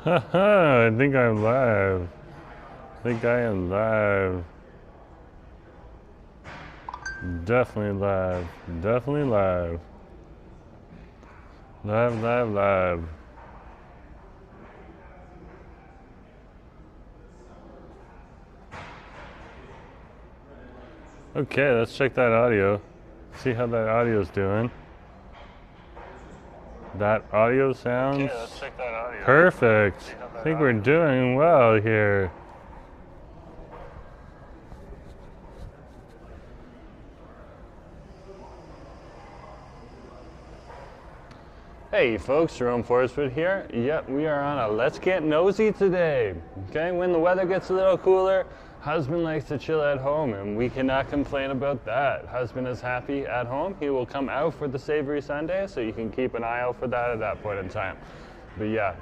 I think I'm live. I think I am live. Definitely live. Definitely live. Live, live, live. Okay, let's check that audio. See how that audio's doing. That audio sounds let's check that audio. perfect. I think we're doing well here. Hey folks, Jerome Forestwood here. Yep, we are on a Let's Get Nosy today. Okay, when the weather gets a little cooler, husband likes to chill at home and we cannot complain about that. Husband is happy at home. He will come out for the Savory Sunday, so you can keep an eye out for that at that point in time. But yeah,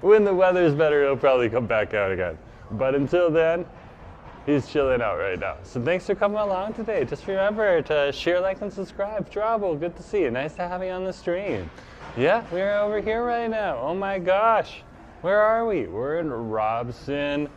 when the weather is better, he'll probably come back out again. But until then, he's chilling out right now. So thanks for coming along today. Just remember to share, like, and subscribe. Trouble, good to see you. Nice to have you on the stream. Yeah, we're over here right now. Oh my gosh. Where are we? We're in Robson.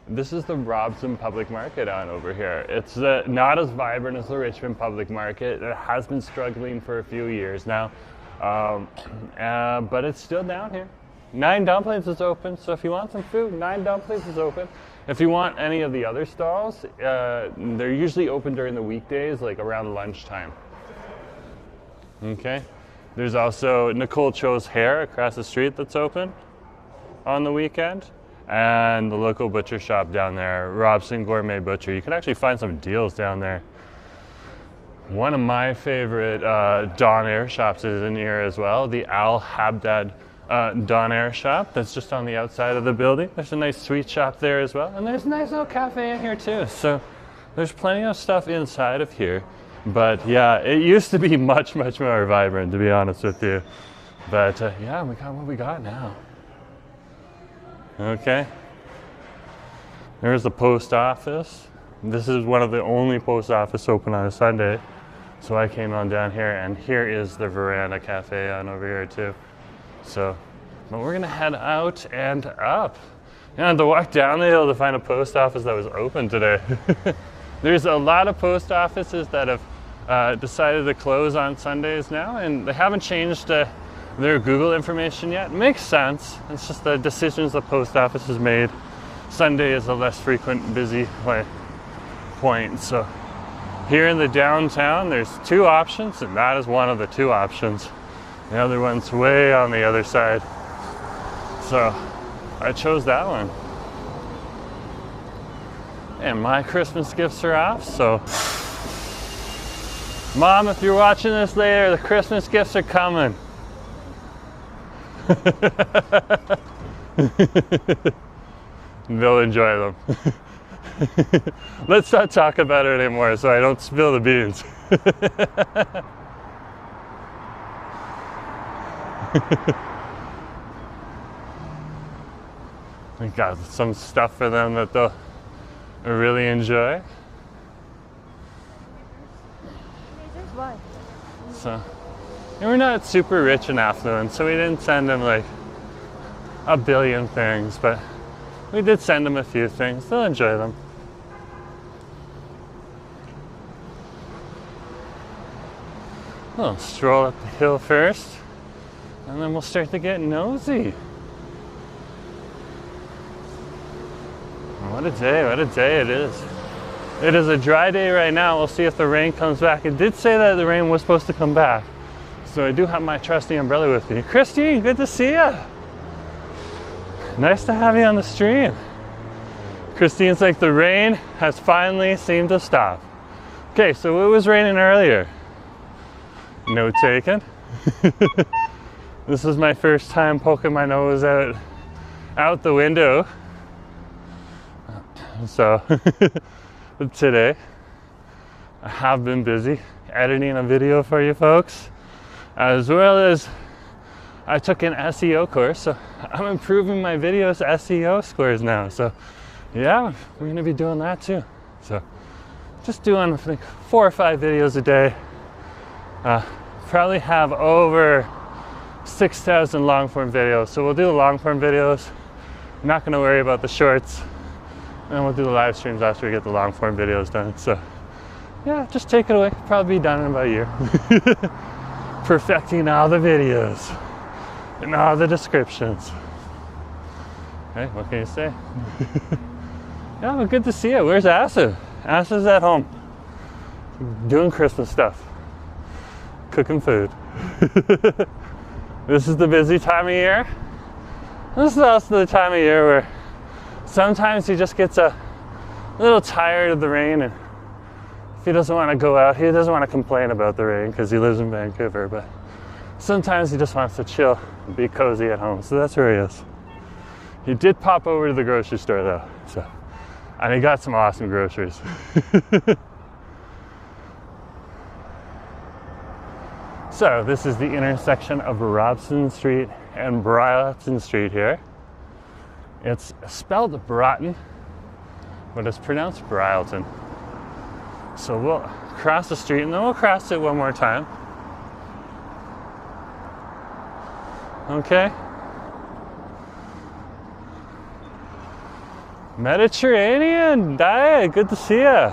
This is the Robson Public Market on over here. It's not as vibrant as the Richmond Public Market. It has been struggling for a few years now. But it's still down here. 9 Dumplings is open, so if you want some food, 9 Dumplings is open. If you want any of the other stalls, they're usually open during the weekdays, like around lunchtime. Okay. There's also Nicole Cho's Hair across the street that's open on the weekend, and the local butcher shop down there, Robson Gourmet Butcher. You can actually find some deals down there. One of my favorite Donair shops is in here as well, the Al Habdad Donair shop that's just on the outside of the building. There's a nice sweet shop there as well, and there's a nice little cafe in here too. So there's plenty of stuff inside of here. But yeah, it used to be much, much more vibrant, to be honest with you. But yeah, we got what we got now. Okay. There's the post office. This is one of the only post office open on a Sunday. So I came on down here, and here is the Veranda Cafe on over here too. So, but we're gonna head out and up. You have to walk down the hill to find a post office that was open today. There's a lot of post offices that have decided to close on Sundays now, and they haven't changed their Google information yet. It makes sense. It's just the decisions the post office has made. Sunday is a less frequent, busy point. So here in the downtown, there's 2 options, and that is one of the 2 options. The other one's way on the other side. So I chose that one. And my Christmas gifts are off, so Mom, if you're watching this later, the Christmas gifts are coming. They'll enjoy them. Let's not talk about it anymore so I don't spill the beans. We got some stuff for them that they'll really enjoy. So, and we're not super rich and affluent, so we didn't send them like a billion things, but we did send them a few things. They'll enjoy them. We'll stroll up the hill first, and then we'll start to get nosy. What a day it is. It is a dry day right now. We'll see if the rain comes back. It did say that the rain was supposed to come back. So I do have my trusty umbrella with me. Christine, good to see you. Nice to have you on the stream. Christine's like, the rain has finally seemed to stop. Okay, so it was raining earlier. Note taken. This is my first time poking my nose out the window. So today I have been busy editing a video for you folks, as well as I took an SEO course, so I'm improving my videos SEO scores now. So yeah, we're gonna be doing that too. So just doing like 4 or 5 videos a day. Probably have over 6,000 long form videos. So we'll do the long form videos. I'm not gonna worry about the shorts. And we'll do the live streams after we get the long form videos done. So yeah, just take it away. Probably be done in about a year. Perfecting all the videos and all the descriptions. Hey, what can you say? Yeah, well, good to see you. Where's Asa? Asa's at home. Doing Christmas stuff. Cooking food. This is the busy time of year. This is also the time of year where sometimes he just gets a little tired of the rain, and if he doesn't want to go out, he doesn't want to complain about the rain because he lives in Vancouver, but sometimes he just wants to chill and be cozy at home. So that's where he is. He did pop over to the grocery store though, and he got some awesome groceries. So this is the intersection of Robson Street and Robson Street here. It's spelled Broughton, but it's pronounced Bryleton. So we'll cross the street and then we'll cross it one more time. Okay. Mediterranean diet, good to see ya.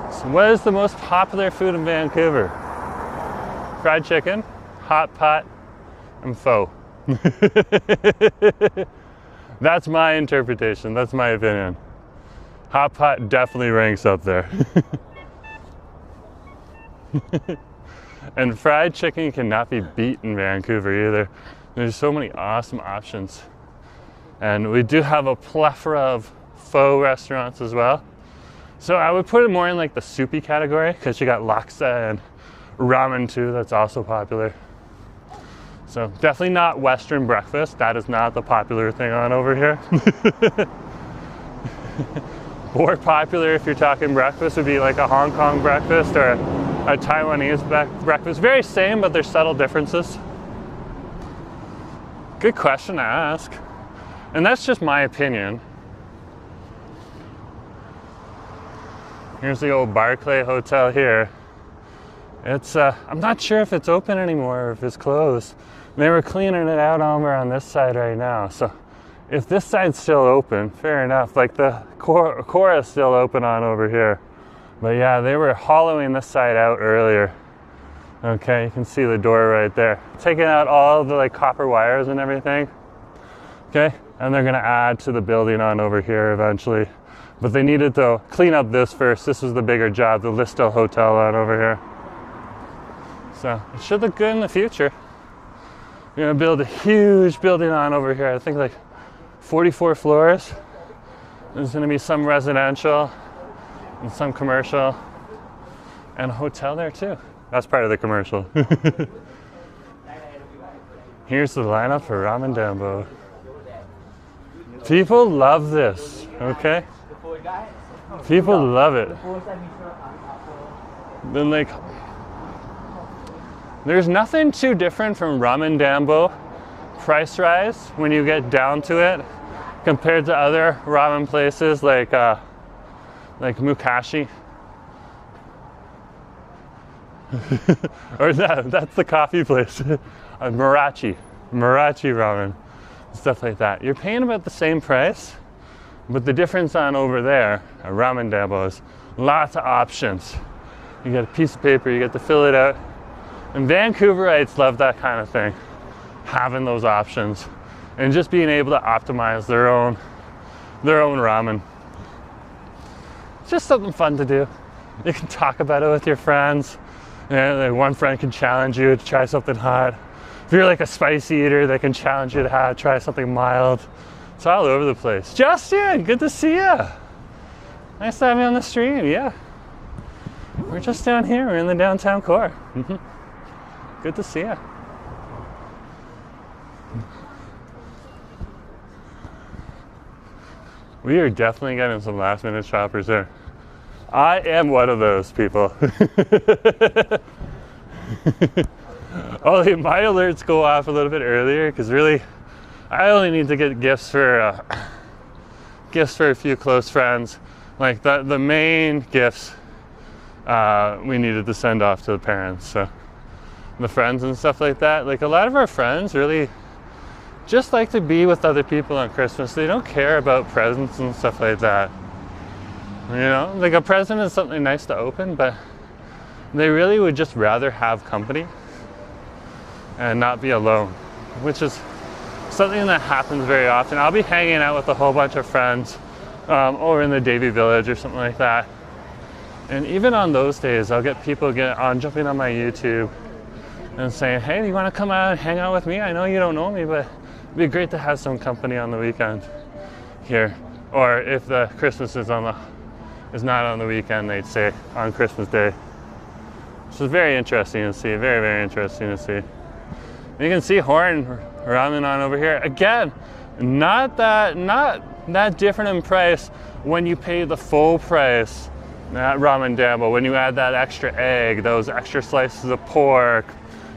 So what is the most popular food in Vancouver? Fried chicken, hot pot, and pho. That's my interpretation, that's my opinion. Hot pot definitely ranks up there. And fried chicken cannot be beat in Vancouver either. There's so many awesome options. And we do have a plethora of pho restaurants as well. So I would put it more in like the soupy category because you got laksa and ramen too, that's also popular. So definitely not Western breakfast. That is not the popular thing on over here. More popular if you're talking breakfast would be like a Hong Kong breakfast or a Taiwanese breakfast. Very same, but there's subtle differences. Good question to ask. And that's just my opinion. Here's the old Barclay Hotel here. It's, I'm not sure if it's open anymore or if it's closed. They were cleaning it out over on this side right now. So if this side's still open, fair enough. Like the core is still open on over here. But yeah, they were hollowing this side out earlier. Okay, you can see the door right there. Taking out all the like copper wires and everything. Okay, and they're gonna add to the building on over here eventually. But they needed to clean up this first. This was the bigger job, the Listel Hotel on over here. So it should look good in the future. We're gonna build a huge building on over here. I think like 44 floors. There's gonna be some residential and some commercial and a hotel there too. That's part of the commercial. Here's the lineup for Ramen Dambo. People love this, okay? People love it. Then like, there's nothing too different from Ramen Dambo price-wise when you get down to it compared to other ramen places like Mukashi. Or that's the coffee place. Marachi ramen, stuff like that. You're paying about the same price, but the difference on over there at Ramen Dambo is lots of options. You get a piece of paper, you get to fill it out. And Vancouverites love that kind of thing, having those options and just being able to optimize their own ramen. It's just something fun to do. You can talk about it with your friends. And like one friend can challenge you to try something hot. If you're like a spicy eater, they can challenge you to try something mild. It's all over the place. Justin, good to see you. Nice to have you on the stream, yeah. We're just down here, we're in the downtown core. Good to see you. We are definitely getting some last minute shoppers there. I am one of those people. Only my alerts go off a little bit earlier because really I only need to get gifts for a few close friends. Like the main gifts we needed to send off to the parents. So the friends and stuff like that. Like a lot of our friends really just like to be with other people on Christmas. They don't care about presents and stuff like that. You know, like a present is something nice to open, but they really would just rather have company and not be alone, which is something that happens very often. I'll be hanging out with a whole bunch of friends over in the Davie Village or something like that. And even on those days, I'll get people jumping on my YouTube and saying, hey, do you want to come out and hang out with me? I know you don't know me, but it'd be great to have some company on the weekend here. Or if the Christmas is not on the weekend, they'd say on Christmas Day. This is very interesting to see, very, very interesting to see. You can see Horn ramen on over here. Again, not that different in price when you pay the full price at Ramen Dambo. When you add that extra egg, those extra slices of pork,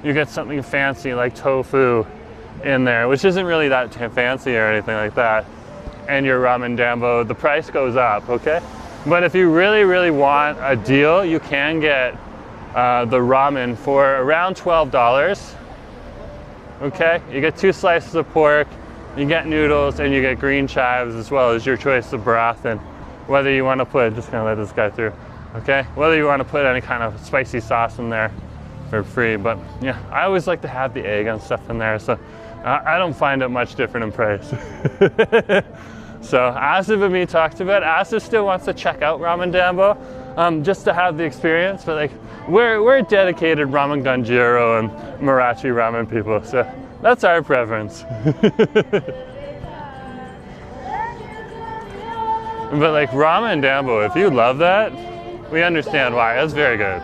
you get something fancy like tofu in there, which isn't really that fancy or anything like that. And your Ramen Dambo, the price goes up, okay? But if you really, really want a deal, you can get the ramen for around $12. Okay, you get 2 slices of pork, you get noodles, and you get green chives as well as your choice of broth. And whether you want to put, just gonna let this guy through, okay? Whether you want to put any kind of spicy sauce in there for free. But yeah, I always like to have the egg and stuff in there, so I don't find it much different in price. So Asif and me talked about it. Asif still wants to check out Ramen Dambo just to have the experience, but like we're dedicated ramen ganjiro and Marathi ramen people, so that's our preference. But like Ramen Dambo, if you love that, we understand why. That's very good.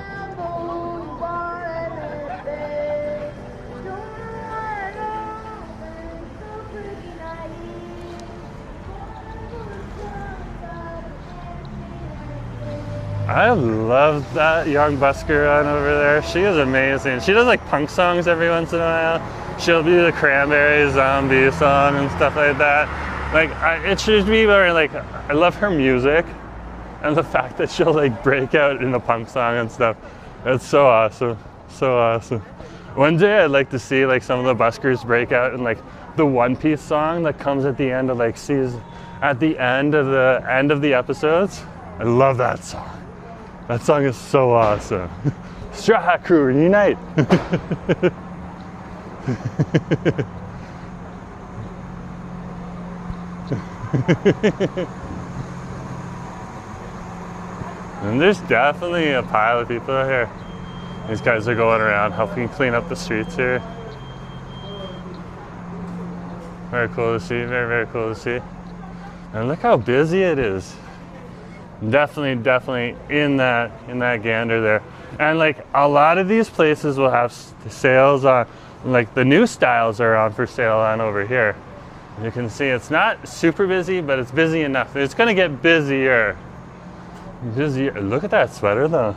I love that young busker on over there. She is amazing. She does like punk songs every once in a while. She'll do the Cranberry Zombie song and stuff like that. Like, it should be very like, I love her music and the fact that she'll like break out in a punk song and stuff. It's so awesome, so awesome. One day I'd like to see like some of the buskers break out in like the One Piece song that comes at the end of like at the end of the episodes. I love that song. That song is so awesome. Straw Hat Crew, unite! And there's definitely a pile of people out here. These guys are going around helping clean up the streets here. Very cool to see, very, very cool to see. And look how busy it is. Definitely in that gander there. And like a lot of these places will have sales on, like the new styles are on for sale on over here. You can see it's not super busy, but it's busy enough. It's gonna get busier. Look at that sweater though.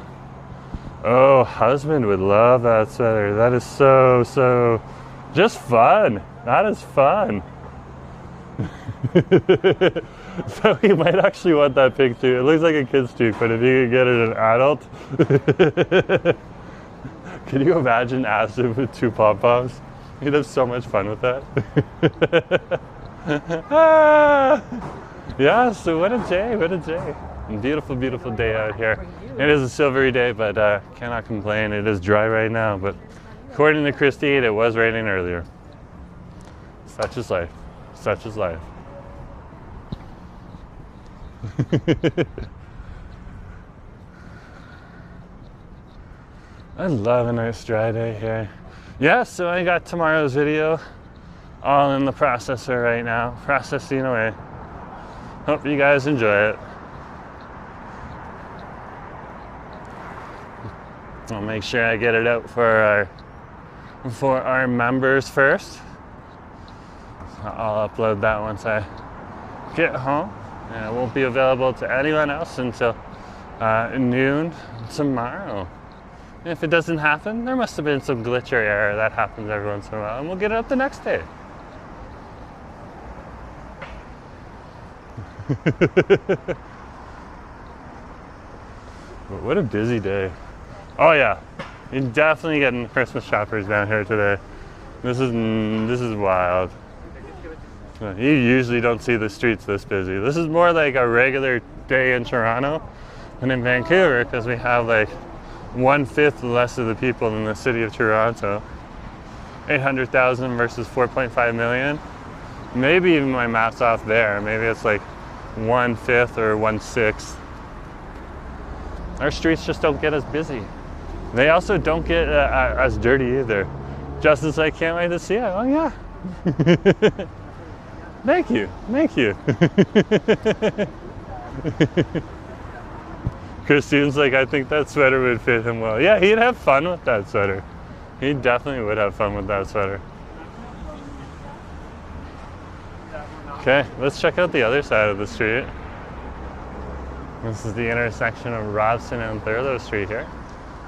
Oh, husband would love that sweater. That is so just fun. That is fun. So you might actually want that pig too. It looks like a kid's toque, but if you could get it an adult. Can you imagine Asif with 2 pom-poms? He'd have so much fun with that. Yeah, so what a day, what a day. Beautiful, beautiful day out here. It is a silvery day, but cannot complain. It is dry right now, but according to Christy, it was raining earlier. Such is life, such is life. I love a nice dry day here. Yeah, so I got tomorrow's video all in the processor right now, processing away. Hope you guys enjoy it. I'll make sure I get it out for our members first. I'll upload that once I get home. And it won't be available to anyone else until noon tomorrow. And if it doesn't happen, there must have been some glitch or error. That happens every once in a while, and we'll get it up the next day. But what a busy day. Oh yeah, You're definitely getting Christmas shoppers down here today. This is wild. You usually don't see the streets this busy. This is more like a regular day in Toronto than in Vancouver, because we have like 1/5 less of the people in the city of Toronto. 800,000 versus 4.5 million. Maybe even my math's off there. Maybe it's like 1/5 or 1/6. Our streets just don't get as busy. They also don't get as dirty either. Justin's like, can't wait to see it. Oh yeah. Thank you, thank you. Christine's like, I think that sweater would fit him well. Yeah, he'd have fun with that sweater. He definitely would have fun with that sweater. Okay, let's check out the other side of the street. This is the intersection of Robson and Thurlow Street here.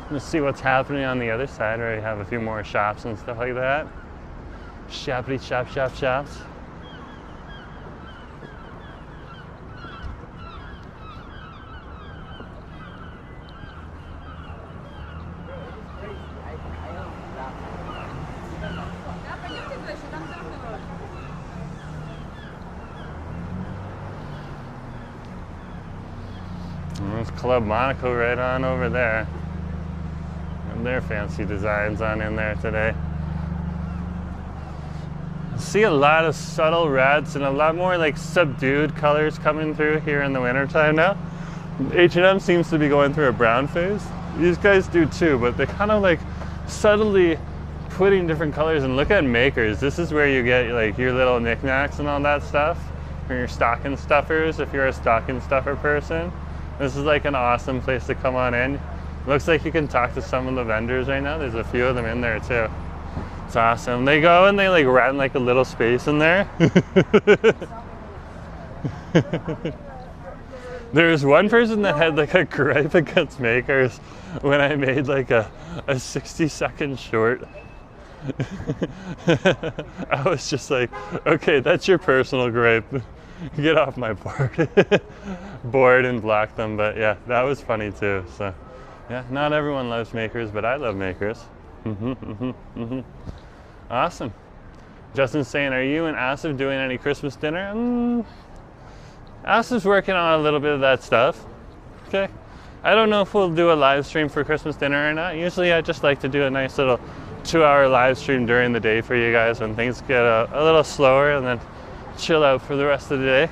Let's see what's happening on the other side, where we have a few more shops and stuff like that. Shoppity shop, shop, shops. And there's Club Monaco right on over there. And their fancy designs on in there today. I see a lot of subtle reds and a lot more like subdued colors coming through here in the wintertime now. H&M seems to be going through a brown phase. These guys do too, but they're kind of like subtly putting different colors. And look at Makers. This is where you get like your little knickknacks and all that stuff. Or your stocking stuffers if you're a stocking stuffer person. This is like an awesome place to come on in. Looks like you can talk to some of the vendors right now. There's a few of them in there too. It's awesome. They go and they like rent like a little space in there. There's one person that had like a gripe against Makers when I made like a 60-second short. I was just like, okay, that's your personal gripe. Get off my board and block them. But yeah, that was funny too. So yeah, not everyone loves Makers, but I love Makers. Awesome. Justin's saying, are you and Asif doing any Christmas dinner? Asif's working on a little bit of that stuff. Okay. I don't know if we'll do a live stream for Christmas dinner or not. Usually I just like to do a nice little 2-hour live stream during the day for you guys when things get a little slower, and then chill out for the rest of the day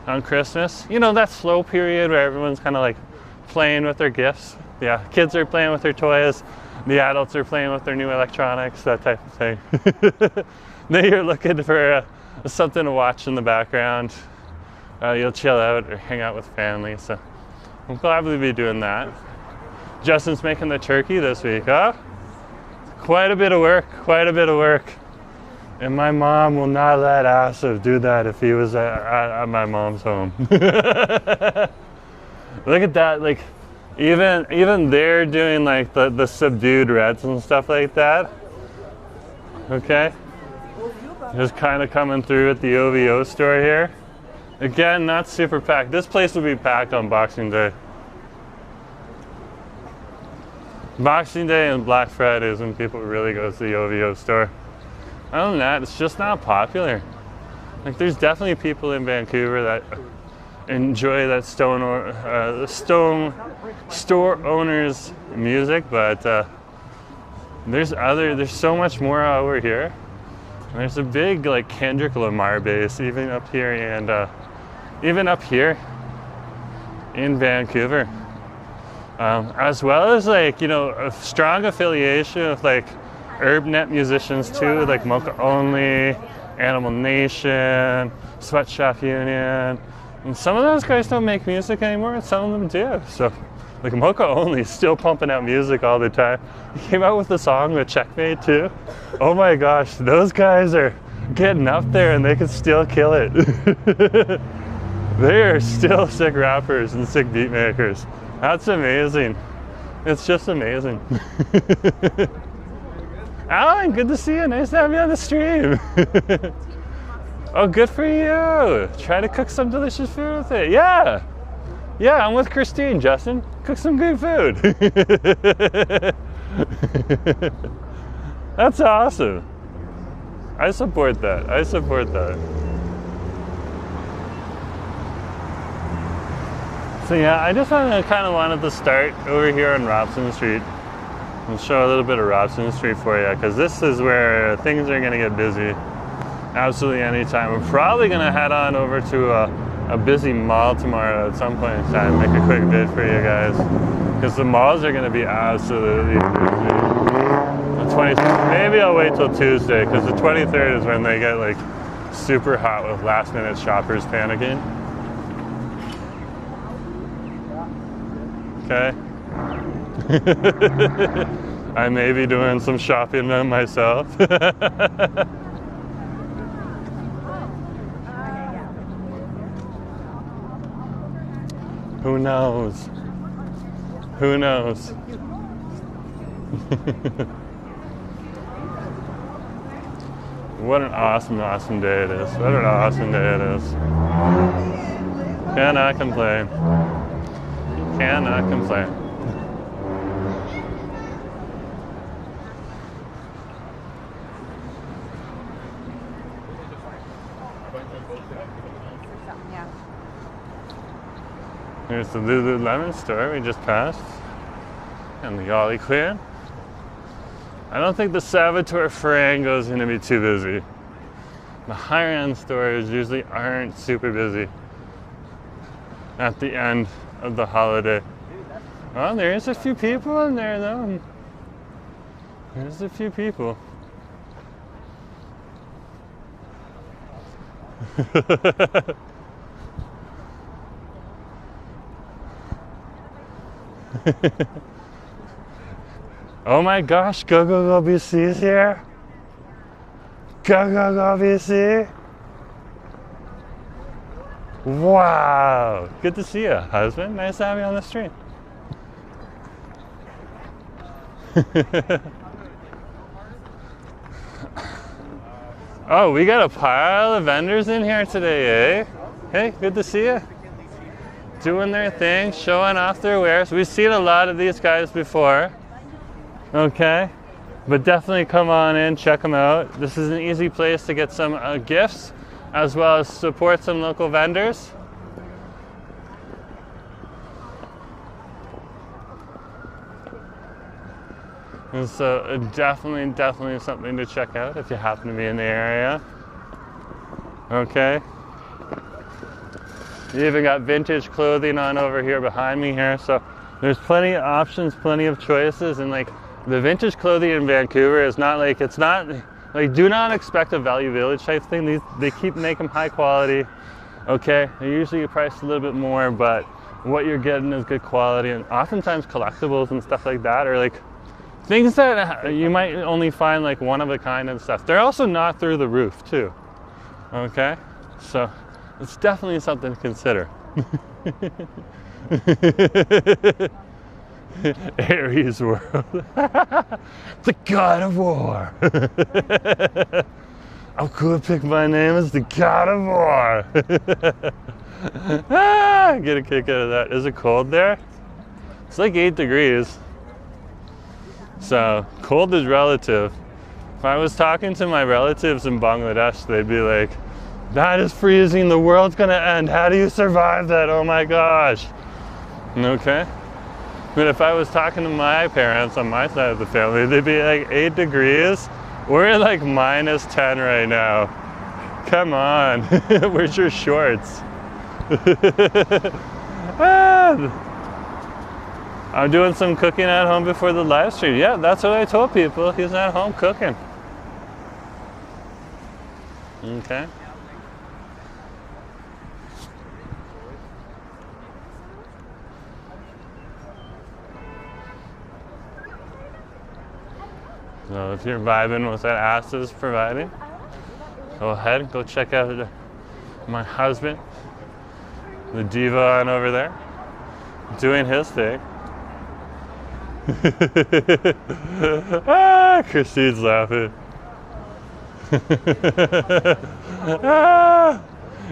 on Christmas. You know, that slow period where everyone's kind of like playing with their gifts. Yeah, kids are playing with their toys. The adults are playing with their new electronics, that type of thing. Then you're looking for something to watch in the background. You'll chill out or hang out with family. So we'll probably be doing that. Justin's making the turkey this week, huh? Quite a bit of work, quite a bit of work. And my mom will not let Asif do that if he was at my mom's home. Look at that, like even they're doing like the subdued reds and stuff like that. Okay, just kind of coming through at the OVO store here. Again, not super packed. This place will be packed on Boxing Day. Boxing Day and Black Friday is when people really go to the OVO store. Other than that, it's just not popular. Like, there's definitely people in Vancouver that enjoy that store owners music, but there's so much more over here. And there's a big like Kendrick Lamar base even up here, and even up here in Vancouver, as well as like, you know, a strong affiliation with like UrbNet musicians too, like Mocha Only, Animal Nation, Sweatshop Union. And some of those guys don't make music anymore, and some of them do. So like Mocha Only is still pumping out music all the time. He came out with a song with Checkmate too. Oh my gosh, those guys are getting up there and they can still kill it. They are still sick rappers and sick beat makers. That's amazing. It's just amazing. Alan, good to see you. Nice to have you on the stream. Oh, good for you. Try to cook some delicious food with it. Yeah. Yeah, I'm with Christine, Justin. Cook some good food. That's awesome. I support that. I support that. So yeah, I just kind of wanted to start over here on Robson Street and show a little bit of Robson Street for you, because this is where things are going to get busy absolutely anytime. We're probably going to head on over to a busy mall tomorrow at some point in time, make a quick vid for you guys, because the malls are going to be absolutely busy. The 23rd, maybe I'll wait till Tuesday, because the 23rd is when they get like super hot with last minute shoppers panicking. Okay. I may be doing some shopping myself. Who knows? Who knows? What an awesome, awesome day it is. What an awesome day it is. Cannot complain. Cannot complain. Here's the Lululemon store we just passed, and the Ollie Queen. I don't think the Salvatore Ferrango is going to be too busy. The higher end stores usually aren't super busy at the end of the holiday. Oh, there's a few people in there though. There's a few people. Oh my gosh, go BC is here. Go BC. Wow, good to see you, husband. Nice to have you on the street. Oh, we got a pile of vendors in here today, eh? Hey, good to see you. Doing their thing, showing off their wares. We've seen a lot of these guys before. Okay, but definitely come on in, check them out. This is an easy place to get some gifts, as well as support some local vendors. And so definitely something to check out if you happen to be in the area. Okay. You even got vintage clothing on over here behind me here, so there's plenty of options, plenty of choices, and like the vintage clothing in Vancouver is not like, it's not like, do not expect a Value Village type thing. They keep making high quality. Okay, they're usually priced a little bit more, but what you're getting is good quality, and oftentimes collectibles and stuff like that are like things that you might only find like one of a kind and stuff. They're also not through the roof too. Okay, so it's definitely something to consider. Aries world. The god of war. I could pick my name as the god of war. Get a kick out of that. Is it cold there? It's like 8 degrees. So cold is relative. If I was talking to my relatives in Bangladesh, they'd be like, that is freezing, the world's gonna end. How do you survive that? Oh my gosh. Okay. But if I was talking to my parents on my side of the family, they'd be like 8 degrees. We're at like -10 right now. Come on, where's your shorts? I'm doing some cooking at home before the live stream. Yeah, that's what I told people. He's at home cooking. Okay. So if you're vibing with that Ass is providing, go ahead, go check out my husband, the diva on over there, doing his thing. Christine's laughing.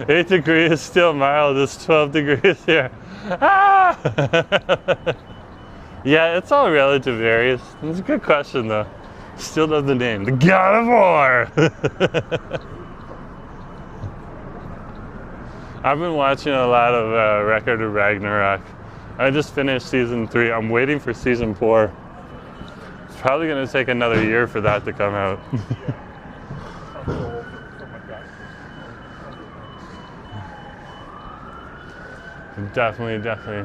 8 degrees, still mild. It's 12 degrees here. Yeah, it's all relative areas. It's a good question though. Still love the name, the God of War. I've been watching a lot of Record of Ragnarok. I just finished season 3. I'm waiting for season 4. It's probably going to take another year for that to come out. Definitely.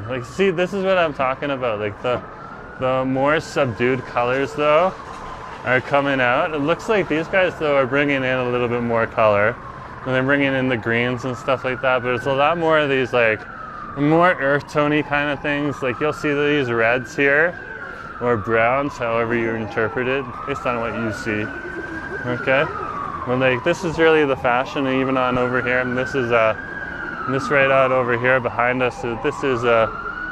Like, see, this is what I'm talking about. Like the more subdued colors though are coming out. It looks like these guys though are bringing in a little bit more color, and they're bringing in the greens and stuff like that. But it's a lot more of these like more earth tony kind of things. Like you'll see these reds here or browns, however you interpret it, based on what you see. Okay, well, like this is really the fashion even on over here, and this is this right on over here behind us. This is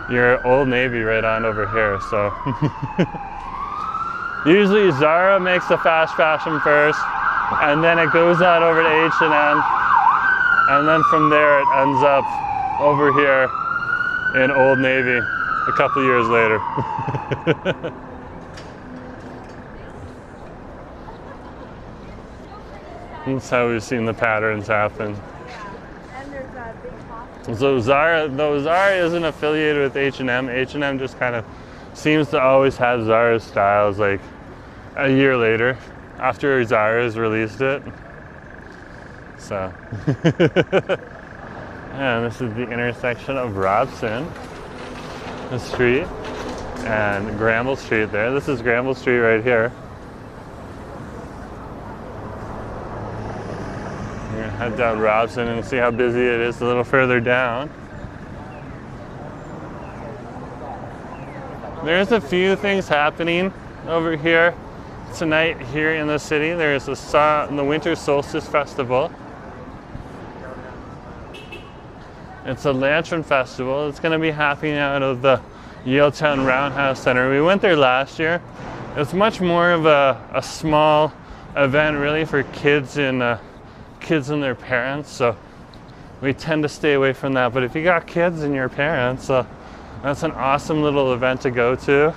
your Old Navy right on over here. So usually Zara makes the fast fashion first, and then it goes out over to H&M, and then from there it ends up over here in Old Navy a couple years later. That's how we've seen the patterns happen. So Zara isn't affiliated with H&M. H&M just kind of seems to always have Zara's styles like a year later after Zara's released it. So, and this is the intersection of Robson Street and Granville Street there. This is Granville Street right here. Head down Robson and see how busy it is a little further down. There's a few things happening over here tonight here in the city. There's the Winter Solstice Festival. It's a lantern festival. It's going to be happening out of the Yaletown Roundhouse Center. We went there last year. It's much more of a small event really for kids and their parents, so we tend to stay away from that. But if you got kids and your parents, that's an awesome little event to go to.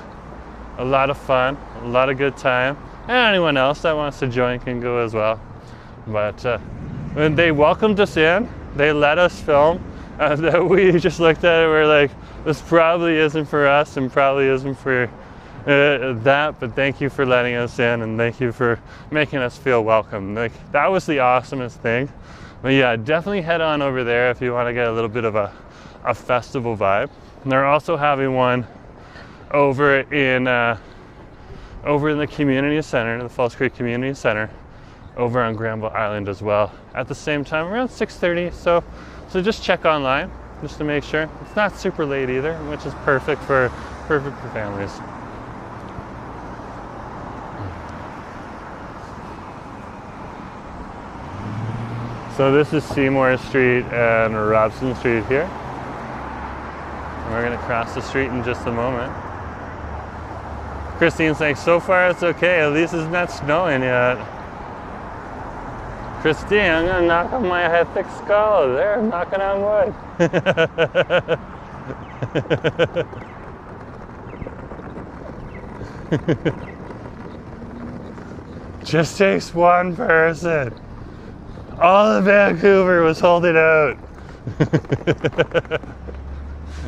A lot of fun, a lot of good time, and anyone else that wants to join can go as well. But when they welcomed us in, they let us film, and we just looked at it, we're like, this probably isn't for us and probably isn't for that, but thank you for letting us in and thank you for making us feel welcome. Like, that was the awesomest thing. But yeah, definitely head on over there if you want to get a little bit of a festival vibe. And they're also having one over in the community center, the Falls Creek Community Center, over on Granville Island as well at the same time around 6:30. So just check online just to make sure. It's not super late either, which is perfect for families. So this is Seymour Street and Robson Street here. And we're gonna cross the street in just a moment. Christine's like, so far it's okay, at least it's not snowing yet. Christine, I'm gonna knock on my thick skull. There, I'm knocking on wood. Just takes one person. All of Vancouver was holding out.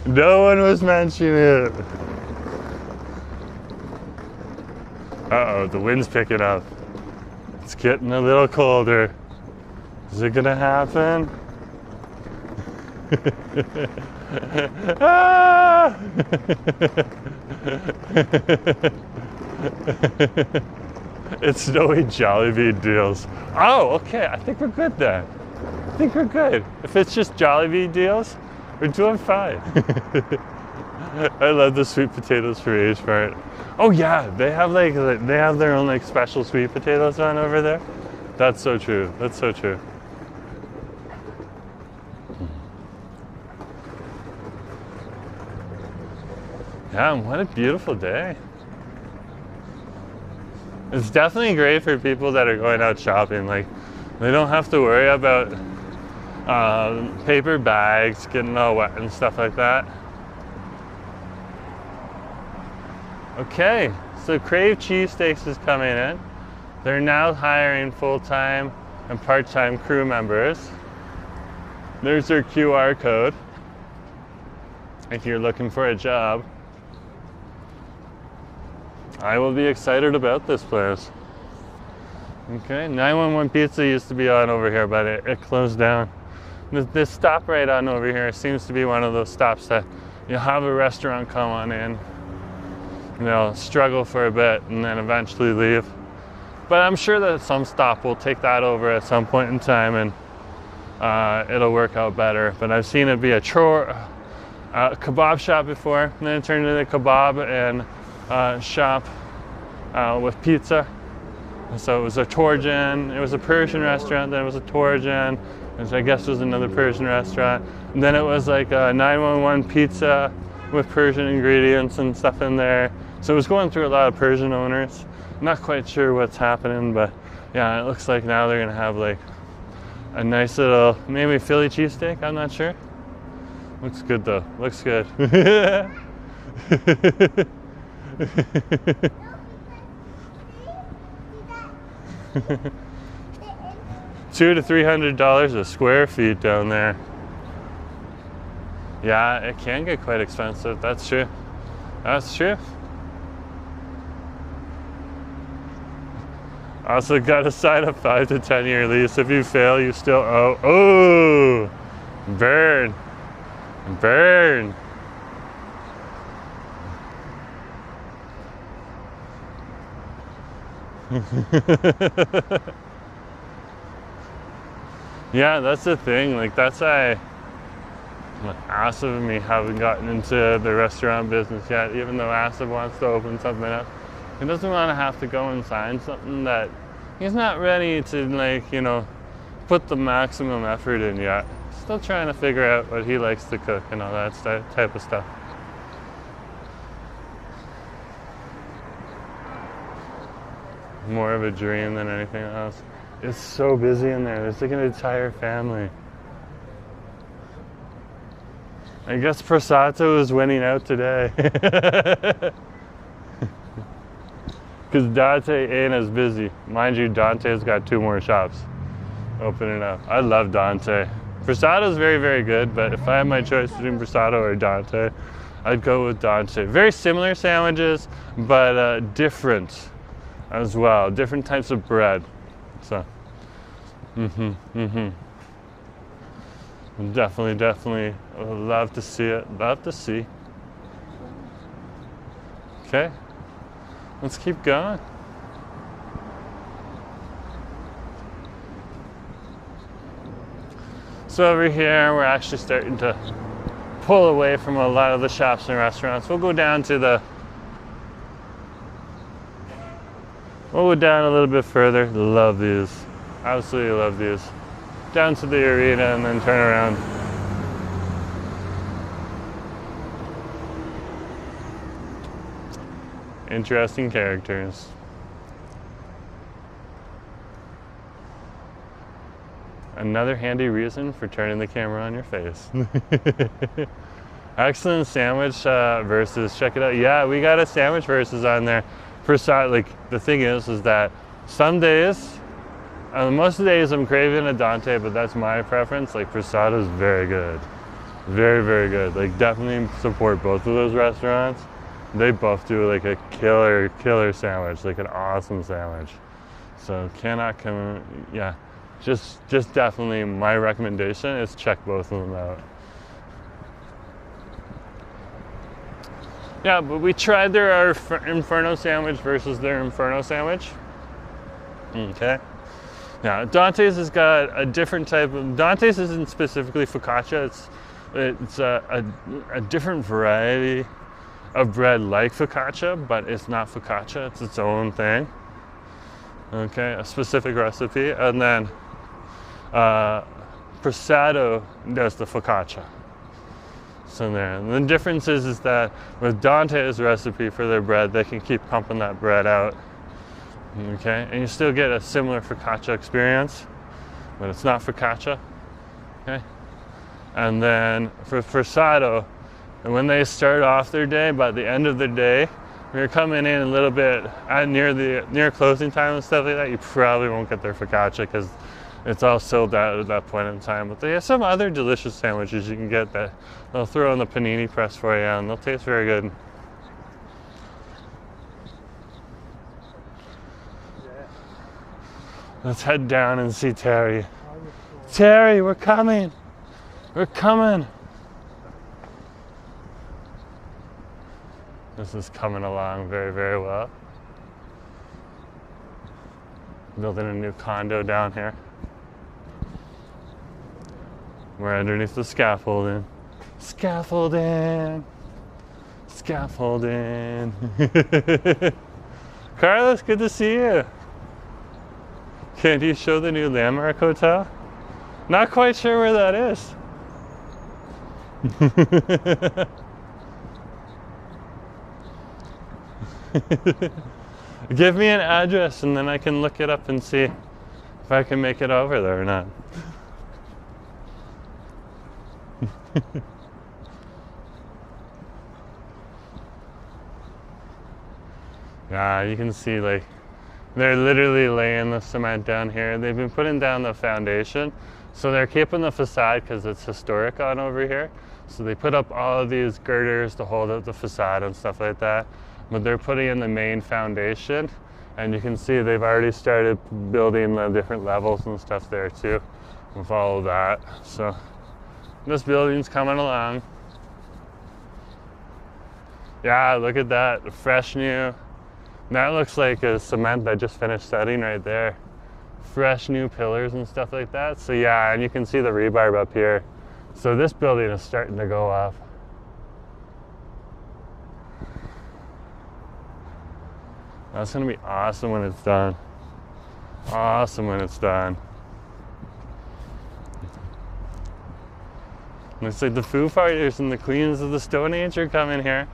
No one was mentioning it. Uh-oh, the wind's picking up. It's getting a little colder. Is it gonna happen? Ah! It's snowy Jollibee deals. Oh, okay, I think we're good then. I think we're good. If it's just Jollibee deals, we're doing fine. I love the sweet potatoes for H Mart. Oh yeah, they have their own like special sweet potatoes on over there. That's so true. That's so true. Yeah, what a beautiful day. It's definitely great for people that are going out shopping. Like, they don't have to worry about paper bags getting all wet and stuff like that. Okay, so Crave Cheesesteaks is coming in. They're now hiring full-time and part-time crew members. There's their QR code if you're looking for a job. I will be excited about this place. Okay, 911 Pizza used to be on over here, but it closed down. This stop right on over here seems to be one of those stops that you'll have a restaurant come on in, they'll struggle for a bit and then eventually leave. But I'm sure that some stop will take that over at some point in time and it'll work out better. But I've seen it be a kebab shop before, and then it turned into a kebab and shop with pizza. So it was a Torjan, it was a Persian restaurant, then it was a Torjan, which I guess was another Persian restaurant. And then it was like a 911 pizza with Persian ingredients and stuff in there. So it was going through a lot of Persian owners. Not quite sure what's happening, but yeah, it looks like now they're gonna have like a nice little, maybe Philly cheesesteak, I'm not sure. Looks good though, looks good. $200 to $300 a square feet down there. Yeah, it can get quite expensive, that's true. That's true. Also got to sign a 5 to 10 year lease. If you fail, you still owe. Oh, burn, burn. Yeah, that's the thing. Like that's ass of me haven't gotten into the restaurant business yet, even though Asa wants to open something up. He doesn't want to have to go and sign something that he's not ready to, like, you know, put the maximum effort in yet. Still trying to figure out what he likes to cook and all that type of stuff. More of a dream than anything else. It's so busy in there. There's like an entire family. I guess Prasato is winning out today. Because Dante ain't as busy. Mind you, Dante's got 2 more shops opening up. I love Dante. Prasato's very, very good, but if I had my choice between Prasato or Dante, I'd go with Dante. Very similar sandwiches, but different as well. Different types of bread. So, Definitely love to see it. Love to see. Okay. Let's keep going. So over here, we're actually starting to pull away from a lot of the shops and restaurants. We'll go down to we'll go down a little bit further. Love these. Absolutely love these. Down to the arena and then turn around. Interesting characters. Another handy reason for turning the camera on your face. Excellent sandwich versus. Check it out. Yeah, we got a sandwich versus on there. Like the thing is that some days, most of the days I'm craving a Dante, but that's my preference. Like Prasato is very good, very, very good. Like definitely support both of those restaurants. They both do like a killer sandwich, like an awesome sandwich. So cannot come, yeah. Just definitely my recommendation is check both of them out. Yeah, but we tried their Inferno sandwich versus their Inferno sandwich. Okay. Now Dante's has got a different type of. Dante's isn't specifically focaccia. It's a different variety of bread like focaccia, but it's not focaccia. It's its own thing. Okay, a specific recipe, and then Prasato does the focaccia. So there. And the difference is that with Dante's recipe for their bread, they can keep pumping that bread out. Okay, and you still get a similar focaccia experience, but it's not focaccia. Okay, and then for Prasato, and when they start off their day, by the end of the day, When you're coming in a little bit near closing time and stuff like that, you probably won't get their focaccia because it's all sold out at that point in time. But they have some other delicious sandwiches you can get that they'll throw in the panini press for you, and they'll taste very good. Let's head down and see Terry. Terry, we're coming. We're coming. This is coming along very, very well. Building a new condo down here. We're underneath the scaffolding. Scaffolding. Scaffolding. Carlos, good to see you. Can you show the new Landmark Hotel? Not quite sure where that is. Give me an address and then I can look it up and see if I can make it over there or not. Yeah, you can see like they're literally laying the cement down here. They've been putting down the foundation. So they're keeping the facade because it's historic on over here. So they put up all of these girders to hold up the facade and stuff like that. But they're putting in the main foundation. And you can see they've already started building the different levels and stuff there too with all of that. So this building's coming along. Yeah, look at that, fresh new. That looks like a cement that just finished setting right there. Fresh new pillars and stuff like that. So yeah, and you can see the rebarb up here. So this building is starting to go up. That's gonna be awesome when it's done. Awesome when it's done. Looks like the Foo Fighters and the Queens of the Stone Age are coming here.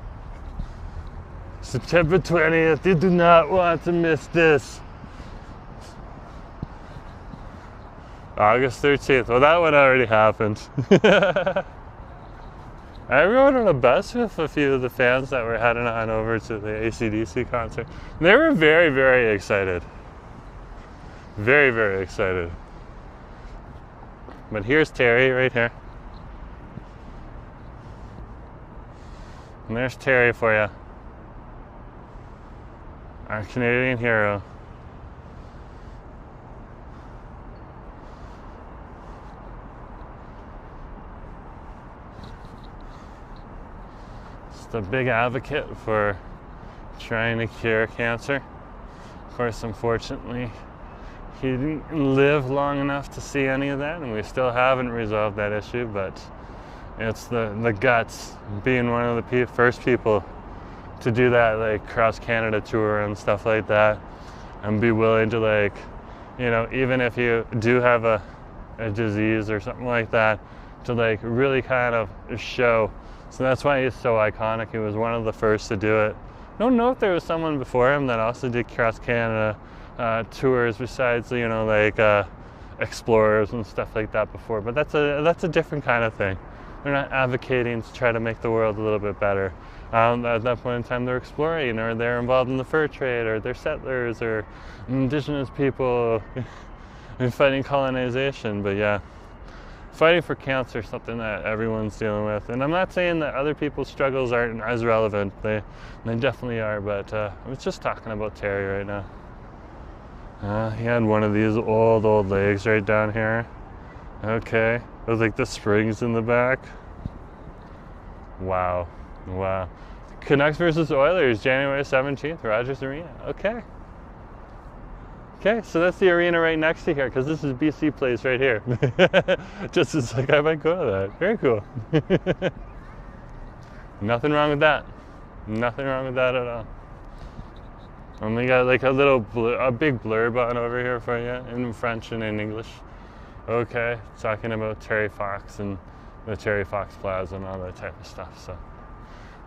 September 20th, you do not want to miss this. August 13th, well that one already happened. I rode on a bus with a few of the fans that were heading on over to the AC/DC concert. They were very, very excited. Very, very excited. But here's Terry right here. And there's Terry for you. Our Canadian hero. Just a big advocate for trying to cure cancer. Of course, unfortunately, he didn't live long enough to see any of that, and we still haven't resolved that issue, but it's the guts, being one of the first people to do that, like cross Canada tour and stuff like that, and be willing to, like, you know, even if you do have a disease or something like that, to like really kind of show. So that's why he's so iconic. He was one of the first to do it. I don't know if there was someone before him that also did cross Canada tours besides, you know, like explorers and stuff like that before, but that's a different kind of thing. They're not advocating to try to make the world a little bit better. At that point in time, they're exploring, or they're involved in the fur trade, or they're settlers, or indigenous people and fighting colonization. But yeah, fighting for cancer is something that everyone's dealing with. And I'm not saying that other people's struggles aren't as relevant. They definitely are, but I was just talking about Terry right now. He had one of these old legs right down here. Okay, with like the springs in the back. Wow. Wow. Canucks versus Oilers, January 17th, Rogers Arena. Okay. Okay, so that's the arena right next to here, because this is BC Place right here. Just as like I might go to that. Very cool. Nothing wrong with that. Nothing wrong with that at all. Only got like a big blurb on over here for you in French and in English. Okay, talking about Terry Fox and the Terry Fox Plaza and all that type of stuff. So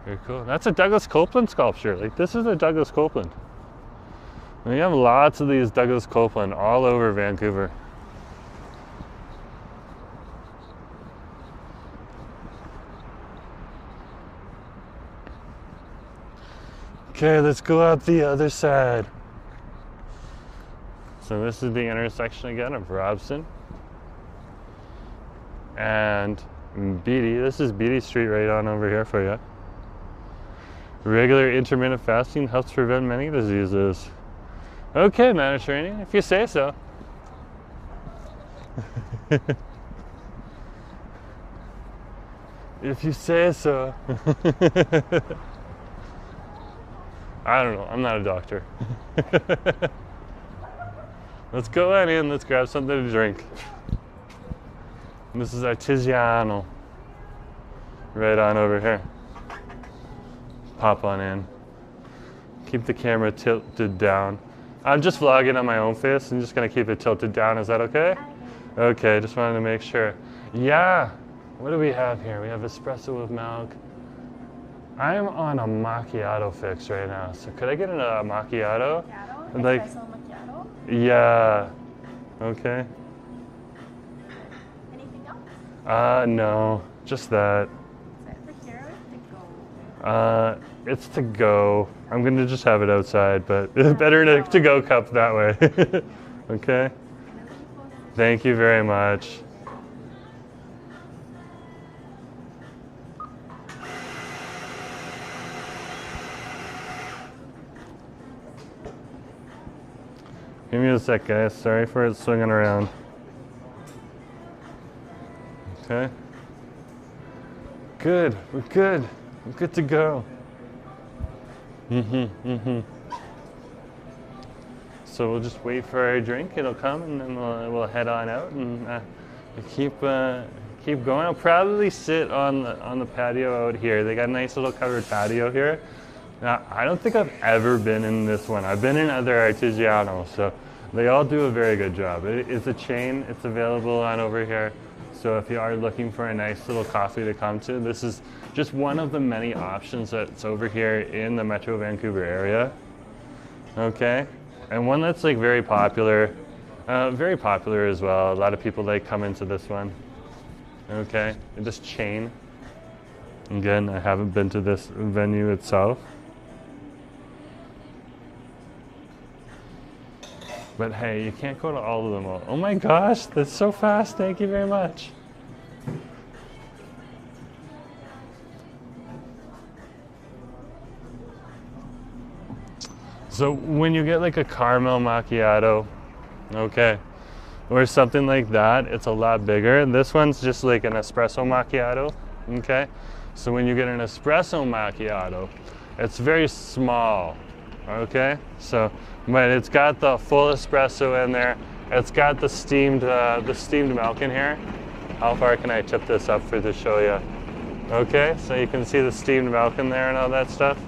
very cool. That's a Douglas Coupland sculpture. Like, this is a Douglas Coupland. And you have lots of these Douglas Coupland all over Vancouver. Okay, let's go out the other side. So this is the intersection again of Robson and Beatty. This is Beatty Street right on over here for you. Regular intermittent fasting helps prevent many diseases. Okay, Mediterranean, if you say so. If you say so. I don't know, I'm not a doctor. Let's go on in, let's grab something to drink. This is Artigiano. Right on over here. Pop on in. Keep the camera tilted down. I'm just vlogging on my own face. I'm just gonna keep it tilted down, is that okay? Okay, just wanted to make sure. Yeah, what do we have here? We have espresso with milk. I'm on a macchiato fix right now, so could I get a macchiato? Macchiato? Like, Espresso macchiato? yeah. Okay. Anything else? No, just that. Is it for here or to go? It's to go. I'm gonna just have it outside, but better in a to-go cup that way. Okay? Thank you very much. Give me a sec, guys. Sorry for it swinging around. Okay. Good. We're good. We're good to go. So we'll just wait for our drink. It'll come, and then we'll head on out and keep going. I'll probably sit on the patio out here. They got a nice little covered patio here. Now, I don't think I've ever been in this one. I've been in other Artigiano, so they all do a very good job. It's a chain. It's available on over here. So if you are looking for a nice little coffee to come to, this is just one of the many options that's over here in the Metro Vancouver area. Okay, and one that's like very popular as well. A lot of people like come into this one. Okay, and this chain. Again, I haven't been to this venue itself. But hey, you can't go to all of them all. Oh my gosh, that's so fast. Thank you very much. So when you get like a caramel macchiato, okay, or something like that, it's a lot bigger. This one's just like an espresso macchiato, okay? So when you get an espresso macchiato, it's very small, okay? So, but it's got the full espresso in there. It's got the steamed milk in here. How far can I tip this up to show you? Okay, so you can see the steamed milk in there and all that stuff.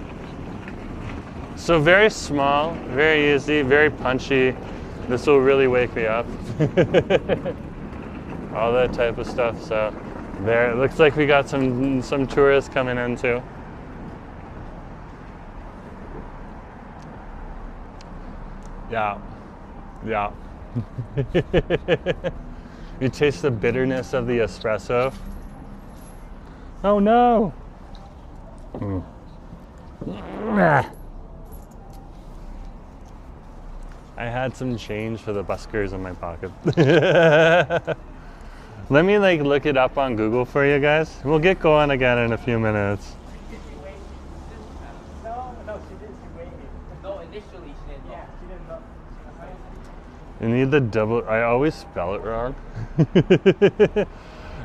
So very small, very easy, very punchy. This will really wake me up. All that type of stuff. So there, it looks like we got some tourists coming in too. Yeah, yeah. You taste the bitterness of the espresso. Oh no! I had some change for the buskers in my pocket. Let me like look it up on Google for you guys. We'll get going again in a few minutes. No, she did. She waited. No, initially she didn't. Yeah, she didn't know. You need the double. I always spell it wrong.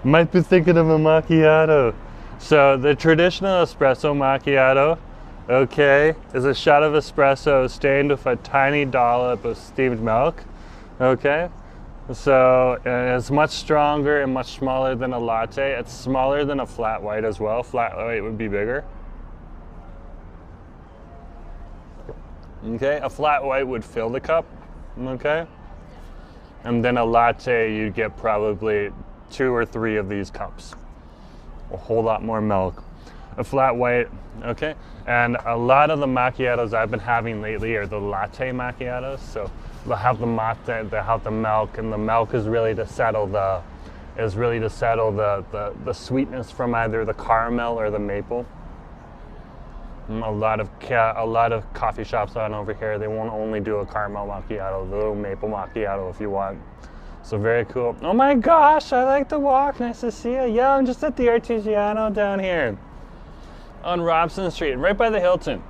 Might be thinking of a macchiato. So the traditional espresso macchiato, okay, is a shot of espresso stained with a tiny dollop of steamed milk. Okay, so it's much stronger and much smaller than a latte. It's smaller than a flat white as well. Flat white would be bigger. Okay, a flat white would fill the cup. Okay, and then a latte, you'd get probably 2 or 3 of these cups. A whole lot more milk. A flat white, okay? And a lot of the macchiatos I've been having lately are the latte macchiatos. So they'll have the latte, they'll have the milk, and the milk is really to settle the sweetness from either the caramel or the maple. A lot of coffee shops on over here, they won't only do a caramel macchiato, they'll do maple macchiato if you want. So very cool. Oh my gosh, I like to walk. Nice to see you. Yeah, I'm just at the Artigiano down here on Robson Street, right by the Hilton.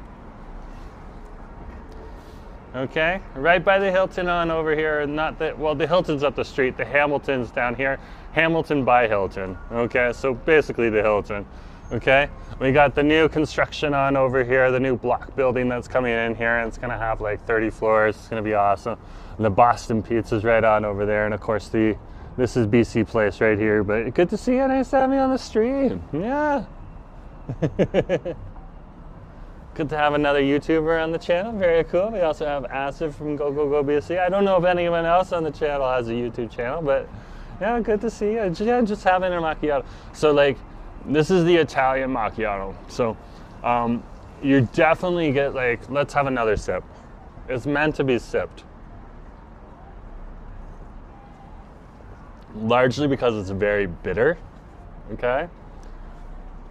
Okay, right by the Hilton on over here. Not that, well, the Hilton's up the street. The Hamilton's down here. Hamilton by Hilton. Okay, so basically the Hilton. Okay, we got the new construction on over here, the new block building that's coming in here, and it's gonna have like 30 floors. It's gonna be awesome. And the Boston Pizza's right on over there, and of course this is BC Place right here. But good to see you. Nice to have me on the stream. Yeah. Good to have another YouTuber on the channel. Very cool. We also have Acid from Go BC. I don't know if anyone else on the channel has a YouTube channel, but yeah, good to see you. Yeah, just having a macchiato. So like, this is the Italian macchiato. So you definitely get like, let's have another sip. It's meant to be sipped. Largely because it's very bitter, okay?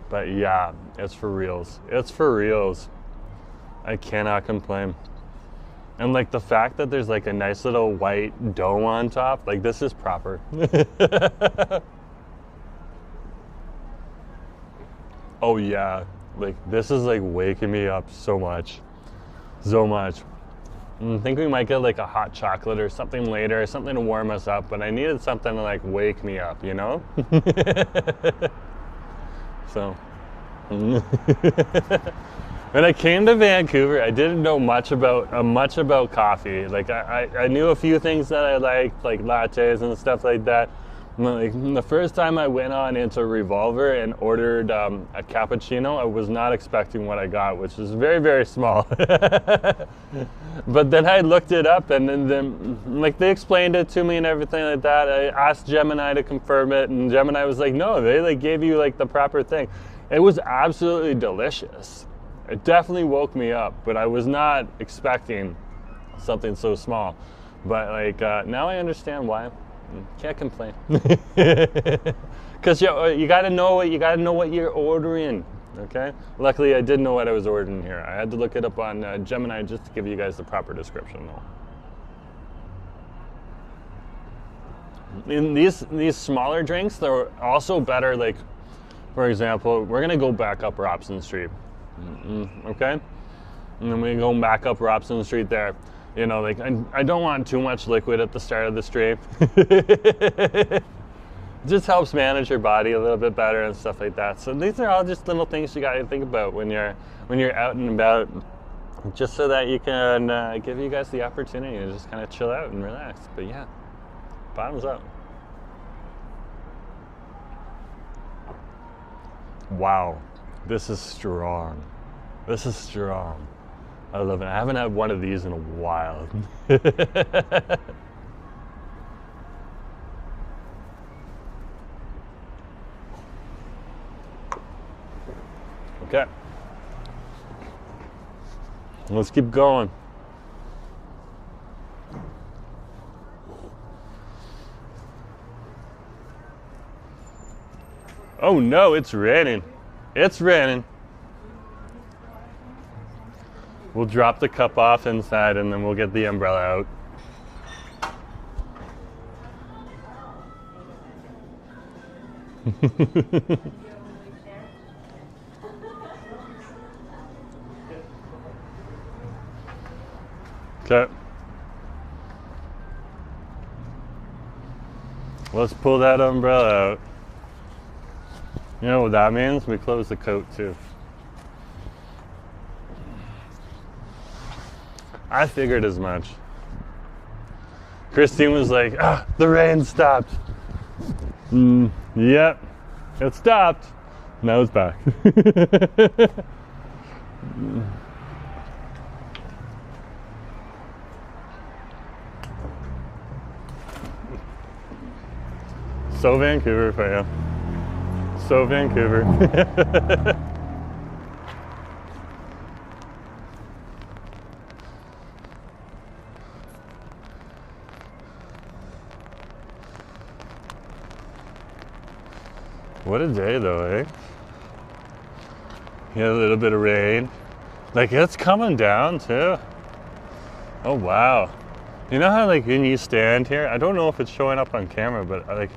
But yeah, it's for reals. It's for reals. I cannot complain. And like the fact that there's like a nice little white dough on top, like this is proper. Oh yeah, like this is like waking me up so much. So much. I think we might get like a hot chocolate or something later, something to warm us up, but I needed something to like wake me up, you know? So, when I came to Vancouver, I didn't know much about coffee. Like I knew a few things that I liked, like lattes and stuff like that. Like the first time I went on into Revolver and ordered a cappuccino, I was not expecting what I got, which was very, very small. But then I looked it up, and then like they explained it to me and everything like that. I asked Gemini to confirm it, and Gemini was like, no, they like gave you like the proper thing. It was absolutely delicious. It definitely woke me up, but I was not expecting something so small. But like now I understand why. Can't complain. Because you gotta know what you're ordering. Okay. Luckily, I did know what I was ordering here. I had to look it up on Gemini just to give you guys the proper description, though. In these smaller drinks, they're also better. Like, for example, we're gonna go back up Robson Street. Okay. And then we go back up Robson Street there. You know, like I don't want too much liquid at the start of the stream. It just helps manage your body a little bit better and stuff like that. So these are all just little things you got to think about when you're out and about, just so that you can give you guys the opportunity to just kind of chill out and relax. But yeah, bottoms up. Wow, this is strong. This is strong. I love it. I haven't had one of these in a while. Okay. Let's keep going. Oh no, it's raining. It's raining. We'll drop the cup off inside and then we'll get the umbrella out. Okay. Let's pull that umbrella out. You know what that means? We close the coat too. I figured as much. Christine was like, the rain stopped. Yep, it stopped. Now it's back. So Vancouver for you. So Vancouver. What a day though, eh? You had a little bit of rain, Like it's coming down too. Oh wow. You know how like when you stand here, I don't know if it's showing up on camera, but like,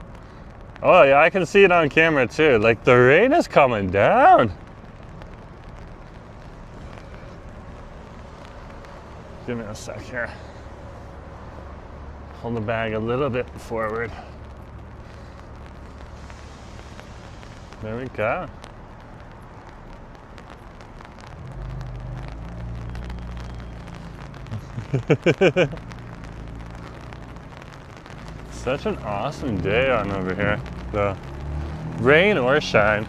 oh yeah, I can see it on camera too. Like the rain is coming down. Give me a sec here. Hold the bag a little bit forward. There we go. Such an awesome day on over here, though. Rain or shine.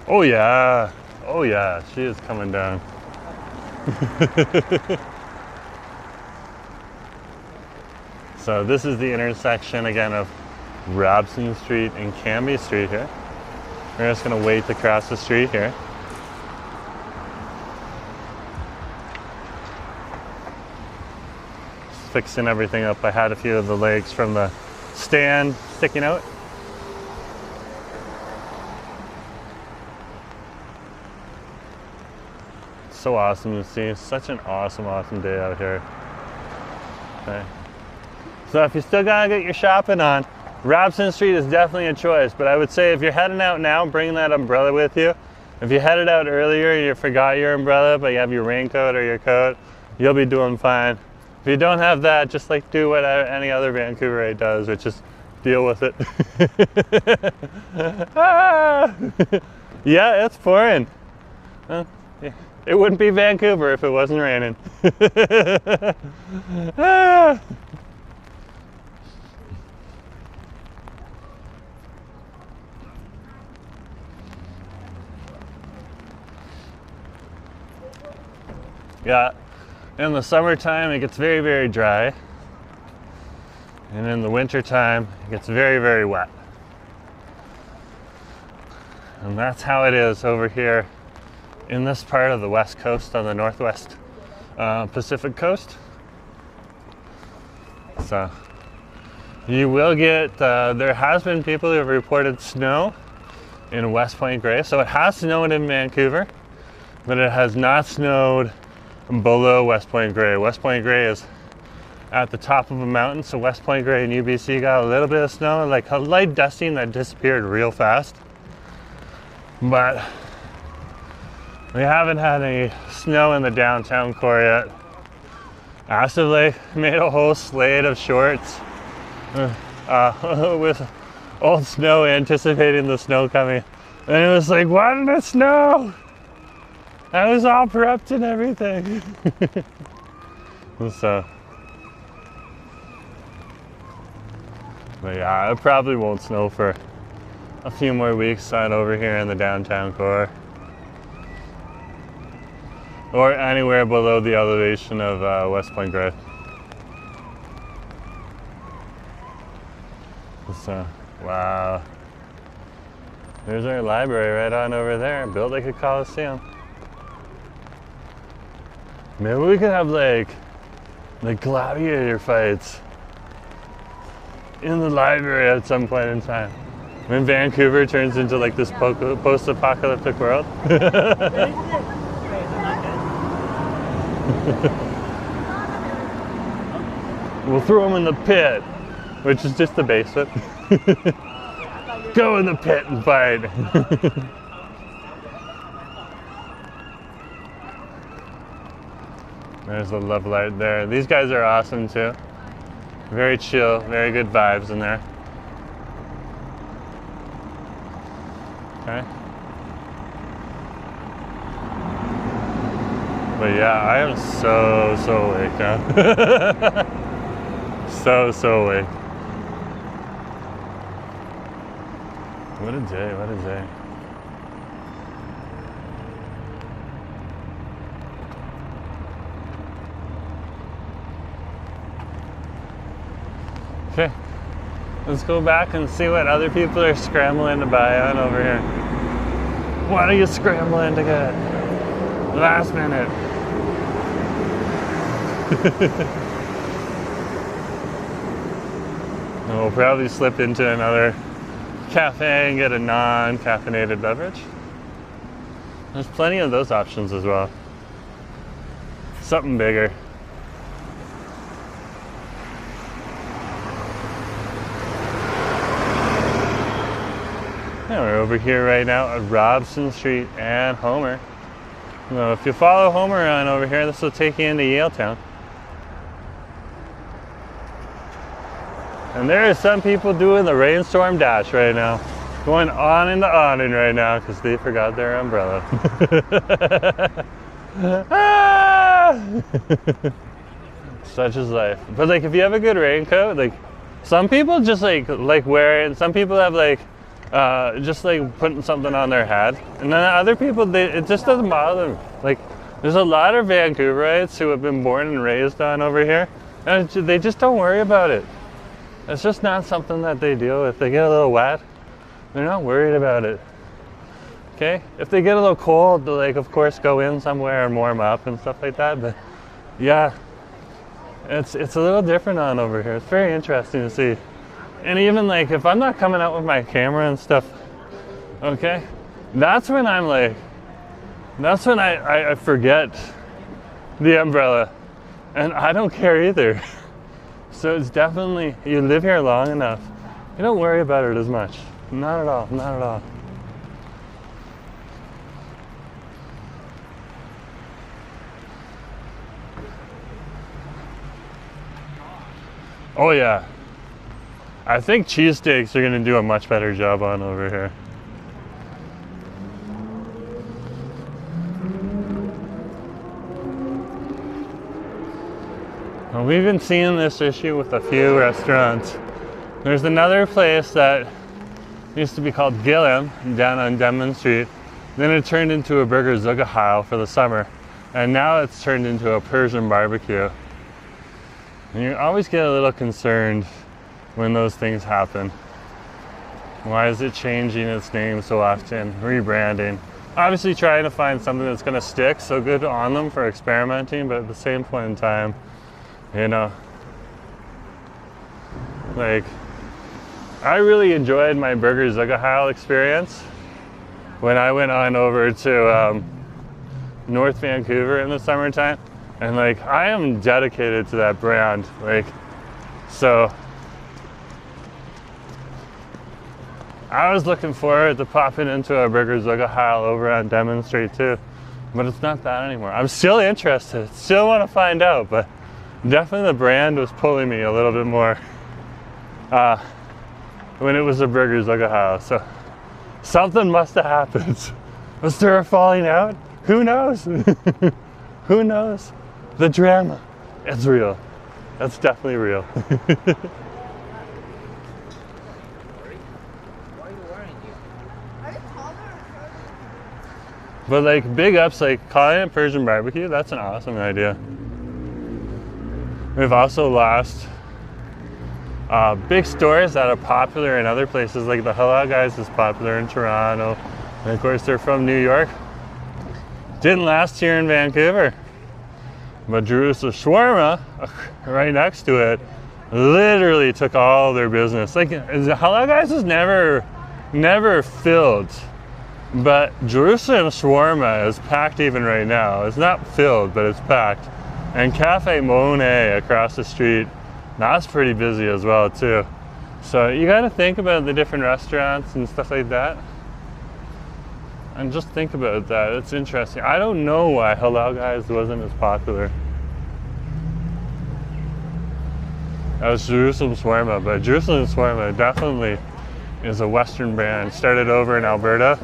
Oh yeah, oh yeah, she is coming down. So this is the intersection again of Robson Street and Cambie Street here. We're just gonna wait to cross the street here. Just fixing everything up. I had a few of the legs from the stand sticking out. So awesome to see. Such an awesome day out here. Okay. So if you still gotta get your shopping on, Robson Street is definitely a choice, but I would say if you're heading out now, bring that umbrella with you. If you headed out earlier and you forgot your umbrella, but you have your raincoat or your coat, you'll be doing fine. If you don't have that, just like do what any other Vancouverite does, which is deal with it. Ah! Yeah, it's pouring. Yeah. It wouldn't be Vancouver if it wasn't raining. Ah! Yeah, in the summertime it gets very dry, and in the wintertime it gets very wet. And that's how it is over here in this part of the west coast on the northwest Pacific coast. So you will get, there has been people who have reported snow in West Point Grey. So it has snowed in Vancouver, but it has not snowed below West Point Grey. West Point Grey is at the top of a mountain, so West Point Grey and UBC got a little bit of snow, like a light dusting that disappeared real fast. But we haven't had any snow in the downtown core yet. Actively made a whole slate of shorts with old snow, anticipating the snow coming. And it was like, why didn't it snow? I was all prepped and everything. So, but yeah, it probably won't snow for a few more weeks on over here in the downtown core, or anywhere below the elevation of West Point Grey. So, wow. There's our library right on over there, built like a coliseum. Maybe we could have like gladiator fights in the library at some point in time. When Vancouver turns into like this post-apocalyptic world. We'll throw them in the pit, which is just the basement. Go in the pit and fight. There's the love light there. These guys are awesome too. Very chill, very good vibes in there. Okay. But yeah, I am so awake now. so awake. What a day, what a day. Okay, let's go back and see what other people are scrambling to buy on over here. What are you scrambling to get? Last minute. And we'll probably slip into another cafe and get a non-caffeinated beverage. There's plenty of those options as well. Something bigger. Yeah, we're over here right now at Robson Street and Homer. So if you follow Homer on over here, this will take you into Yaletown. And there are some people doing the rainstorm dash right now. Going on in the awning right now because they forgot their umbrella. Ah! Such is life. But like if you have a good raincoat, like some people just like wear it, and some people have like just like putting something on their head, and then other people it just doesn't bother them. Like there's a lot of Vancouverites who have been born and raised on over here, and they just don't worry about it. It's just not something that they deal with. They get a little wet, they're not worried about it. Okay, if they get a little cold, they'll like of course go in somewhere and warm up and stuff like that. But yeah, it's a little different on over here. It's very interesting to see. And even like if I'm not coming out with my camera and stuff, okay, that's when I'm like, that's when I forget the umbrella, and I don't care either. So it's definitely, you live here long enough, you don't worry about it as much. Not at all, not at all. Oh yeah. I think cheesesteaks are going to do a much better job on over here. Well, we've been seeing this issue with a few restaurants. There's another place that used to be called Gilliam down on Denman Street. Then it turned into a burger zugahal for the summer. And now it's turned into a Persian barbecue. And you always get a little concerned when those things happen. Why is it changing its name so often? Rebranding. Obviously trying to find something that's going to stick, so good on them for experimenting, but at the same point in time, you know, like, I really enjoyed my burger zugahal experience when I went on over to North Vancouver in the summertime. And like, I am dedicated to that brand. Like, so I was looking forward to popping into a burger zugahal over on Denman Street too, but it's not that anymore. I'm still interested, still want to find out, but definitely the brand was pulling me a little bit more when it was a burger zugahal. So something must have happened. Was there a falling out? Who knows? Who knows? The drama, it's real. That's definitely real. But like big ups, like calling it Persian barbecue, that's an awesome idea. We've also lost big stores that are popular in other places, like the Halal Guys is popular in Toronto, and of course they're from New York. Didn't last here in Vancouver, but Jerusalem Shawarma, right next to it, literally took all their business. Like the Halal Guys is never filled. But Jerusalem Shawarma is packed even right now. It's not filled, but it's packed. And Cafe Monet across the street, that's pretty busy as well too. So you gotta think about the different restaurants and stuff like that. And just think about that, it's interesting. I don't know why Halal Guys wasn't as popular as Jerusalem Shawarma, but Jerusalem Shawarma definitely is a Western brand. Started over in Alberta,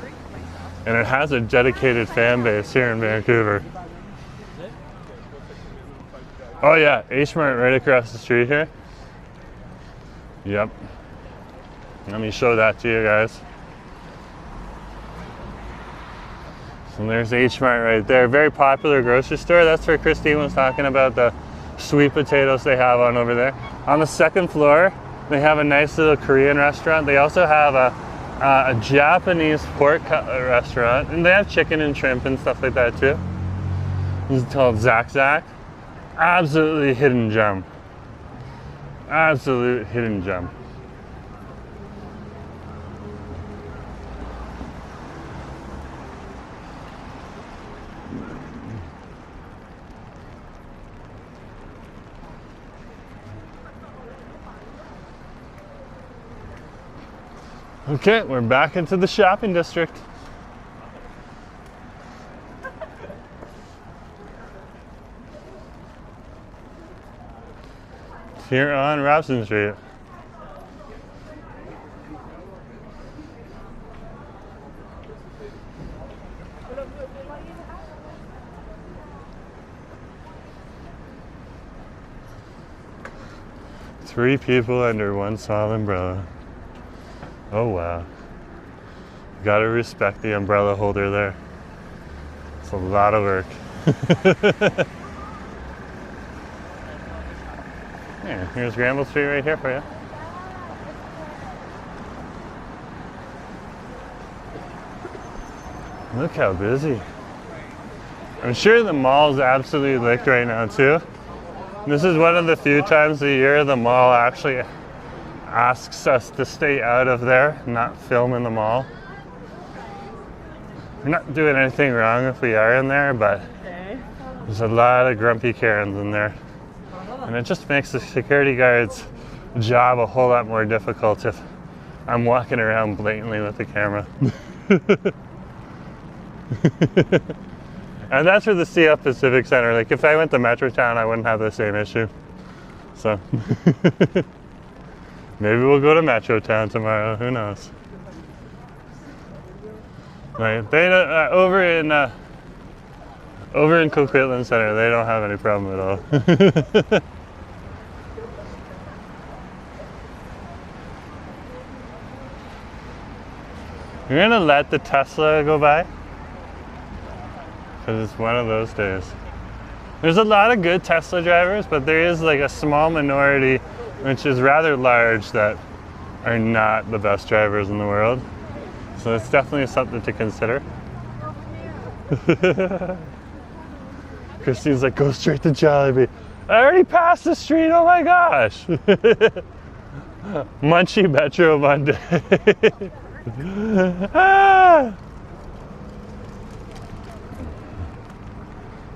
and it has a dedicated fan base here in Vancouver. Oh yeah, H-Mart right across the street here. Yep. Let me show that to you guys. So there's H-Mart right there. Very popular grocery store. That's where Christine was talking about the sweet potatoes they have on over there. On the second floor, they have a nice little Korean restaurant. They also have a Japanese pork cutlet restaurant, and they have chicken and shrimp and stuff like that too. It's called Zak Zak. Absolutely hidden gem. Absolute hidden gem. Okay, we're back into the shopping district. Here on Robson Street. Three people under one small umbrella. Oh wow. Gotta respect the umbrella holder there. It's a lot of work. Yeah, here's Granville Street right here for you. Look how busy. I'm sure the mall's absolutely licked right now too. This is one of the few times a year the mall actually asks us to stay out of there, not film in the mall. We're not doing anything wrong if we are in there, but there's a lot of grumpy Karens in there. And it just makes the security guard's job a whole lot more difficult if I'm walking around blatantly with the camera. And that's for the CF Pacific Center. Like if I went to Metrotown, I wouldn't have the same issue. So maybe we'll go to Metrotown tomorrow. Who knows? Right? They over in Coupland Center, they don't have any problem at all. You're gonna let the Tesla go by? Because it's one of those days. There's a lot of good Tesla drivers, but there is like a small minority, which is rather large, that are not the best drivers in the world. So it's definitely something to consider. Christine's like, go straight to Jollibee. I already passed the street, oh my gosh. Munchie Metro Monday.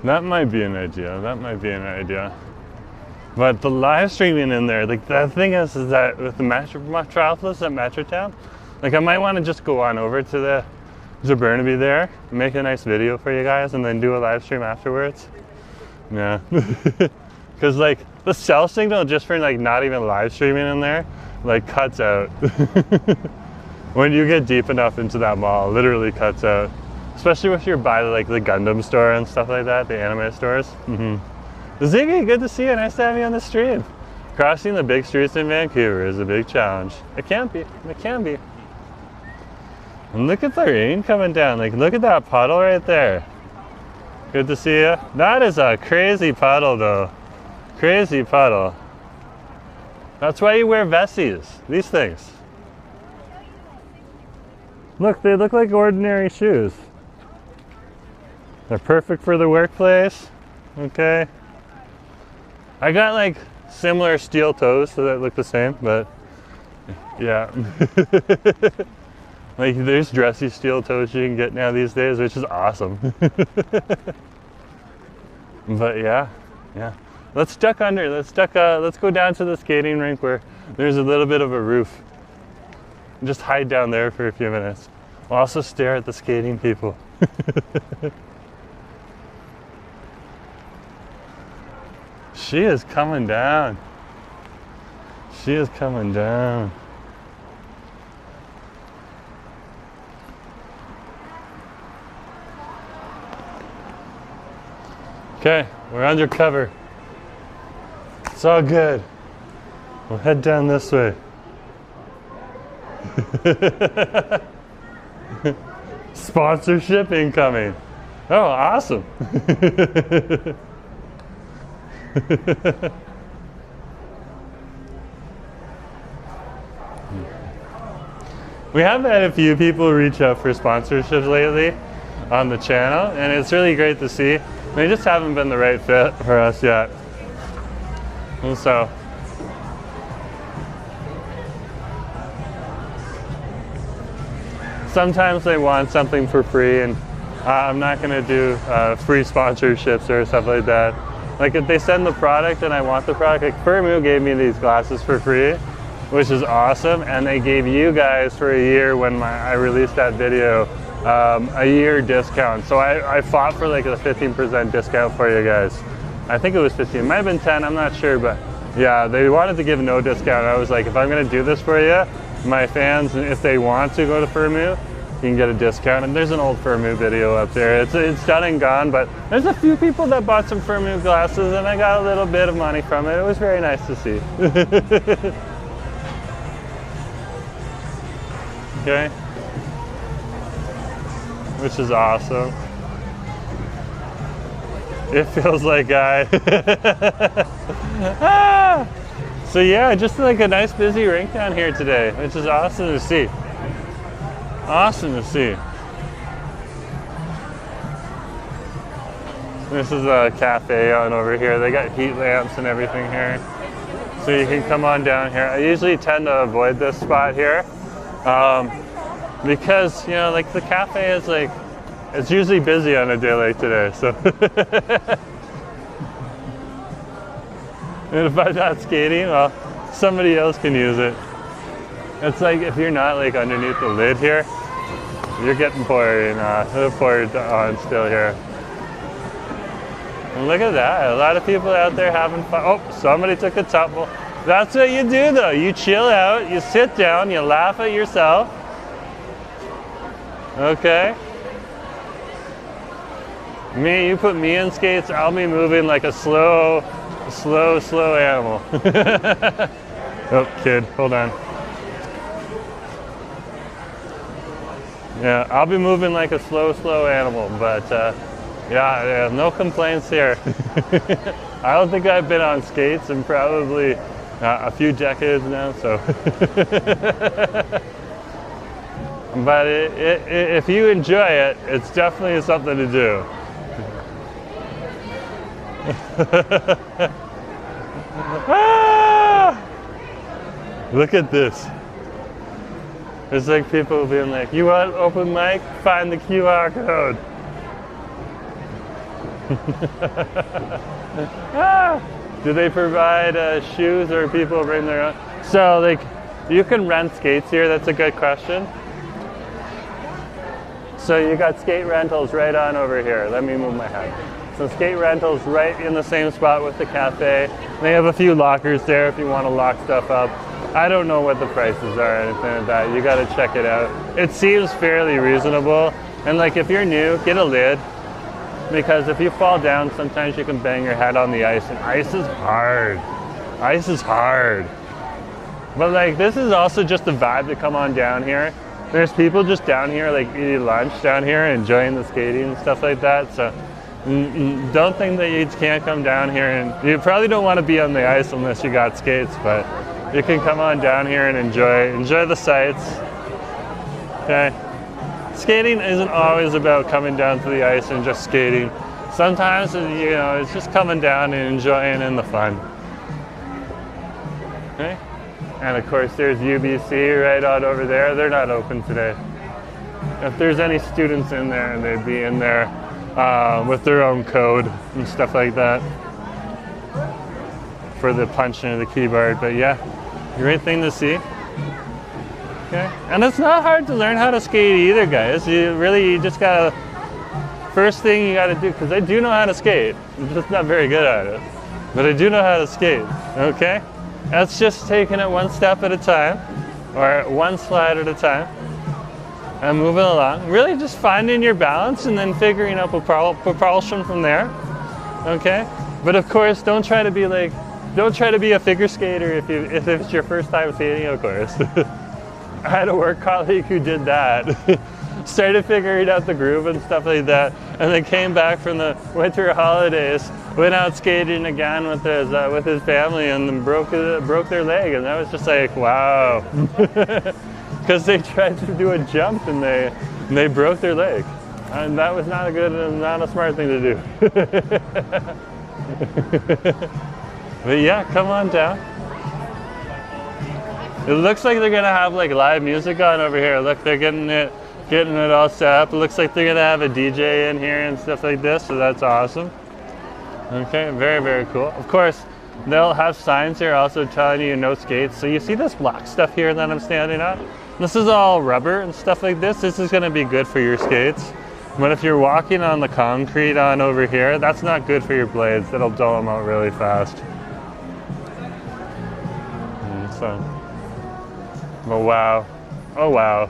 That might be an idea. That might be an idea. But the live streaming in there, like the thing is that with the Metropolis at Metrotown, like I might want to just go on over to the Burnaby there, make a nice video for you guys, and then do a live stream afterwards. Yeah. Because like the cell signal just for like not even live streaming in there, like cuts out. When you get deep enough into that mall, it literally cuts out. Especially if you're by like the Gundam store and stuff like that, the anime stores. Ziggy, good to see you. Nice to have you on the stream. Crossing the big streets in Vancouver is a big challenge. It can be. It can be. And look at the rain coming down. Like, look at that puddle right there. Good to see you. That is a crazy puddle, though. Crazy puddle. That's why you wear vesties. These things. Look, they look like ordinary shoes. They're perfect for the workplace. Okay. I got like similar steel toes so that look the same, but yeah. Like there's dressy steel toes you can get now these days, which is awesome. But yeah. Let's duck under. Let's go down to the skating rink where there's a little bit of a roof. Just hide down there for a few minutes. We'll also stare at the skating people. She is coming down. She is coming down. Okay, we're undercover. It's all good. We'll head down this way. Sponsorship incoming. Oh, awesome. We have had a few people reach out for sponsorships lately on the channel, and it's really great to see. They just haven't been the right fit for us yet. And so sometimes they want something for free, and I'm not going to do free sponsorships or stuff like that. Like if they send the product and I want the product, like Firmu gave me these glasses for free, which is awesome. And they gave you guys for a year when I released that video, a year discount. So I fought for like a 15% discount for you guys. I think it was 15, it might have been 10, I'm not sure, but yeah, they wanted to give no discount. I was like, if I'm gonna do this for you, my fans, if they want to go to Firmu, you can get a discount. And there's an old Firmu video up there. It's done and gone, but there's a few people that bought some Firmu glasses and I got a little bit of money from it. It was very nice to see. Okay, which is awesome. It feels like So yeah, just like a nice busy rink down here today, which is awesome to see. Awesome to see. This is a cafe on over here. They got heat lamps and everything here. So you can come on down here. I usually tend to avoid this spot here because, you know, like the cafe is like, it's usually busy on a day like today, so. And if I'm not skating, well, somebody else can use it. It's like if you're not like underneath the lid here, you're getting poured on still here. And look at that, a lot of people out there having fun. Oh, somebody took a tumble. That's what you do though, you chill out, you sit down, you laugh at yourself. Okay. You put me in skates, I'll be moving like a slow animal. Oh, kid, hold on. Yeah, I'll be moving like a slow animal, but yeah, no complaints here. I don't think I've been on skates in probably a few decades now, so. But if you enjoy it, it's definitely something to do. Ah! Look at this. It's like people being like, you want open mic? Find the QR code. Ah! Do they provide shoes or people bring their own? So like, you can rent skates here. That's a good question. So you got skate rentals right on over here. Let me move my head. So skate rentals right in the same spot with the cafe. They have a few lockers there if you want to lock stuff up. I don't know what the prices are or anything like that. You got to check it out. It seems fairly reasonable. And like if you're new, get a lid. Because if you fall down, sometimes you can bang your head on the ice. And ice is hard. Ice is hard. But like this is also just the vibe to come on down here. There's people just down here like eating lunch down here, enjoying the skating and stuff like that. So don't think that you can't come down here, and you probably don't want to be on the ice unless you got skates, but you can come on down here and enjoy the sights. Okay. Skating isn't always about coming down to the ice and just skating. Sometimes, you know, it's just coming down and enjoying in the fun. Okay. And of course there's UBC right on over there. They're not open today. If there's any students in there, they'd be in there with their own code and stuff like that for the punching of the keyboard. But yeah, great thing to see. Okay. And it's not hard to learn how to skate either, guys. You just gotta, first thing you gotta do, because I do know how to skate. I'm just not very good at it. But I do know how to skate, okay? That's just taking it one step at a time, or one slide at a time, and moving along. Really just finding your balance and then figuring out propulsion from there, okay? But of course, don't try to be a figure skater if it's your first time skating, of course. I had a work colleague who did that. Started figuring out the groove and stuff like that, and then came back from the winter holidays, went out skating again with his family, and then broke their leg, and that was just like, wow. Because they tried to do a jump and they broke their leg, and that was not a smart thing to do. But yeah, come on down. It looks like they're gonna have like live music on over here. Look, they're getting it all set up. It looks like they're gonna have a DJ in here and stuff like this, so that's awesome. Okay, very, very cool. Of course, they'll have signs here also telling you no skates. So you see this black stuff here that I'm standing on? This is all rubber and stuff like this. This is gonna be good for your skates. But if you're walking on the concrete on over here, that's not good for your blades. That'll dull them out really fast. So, oh wow. Oh wow.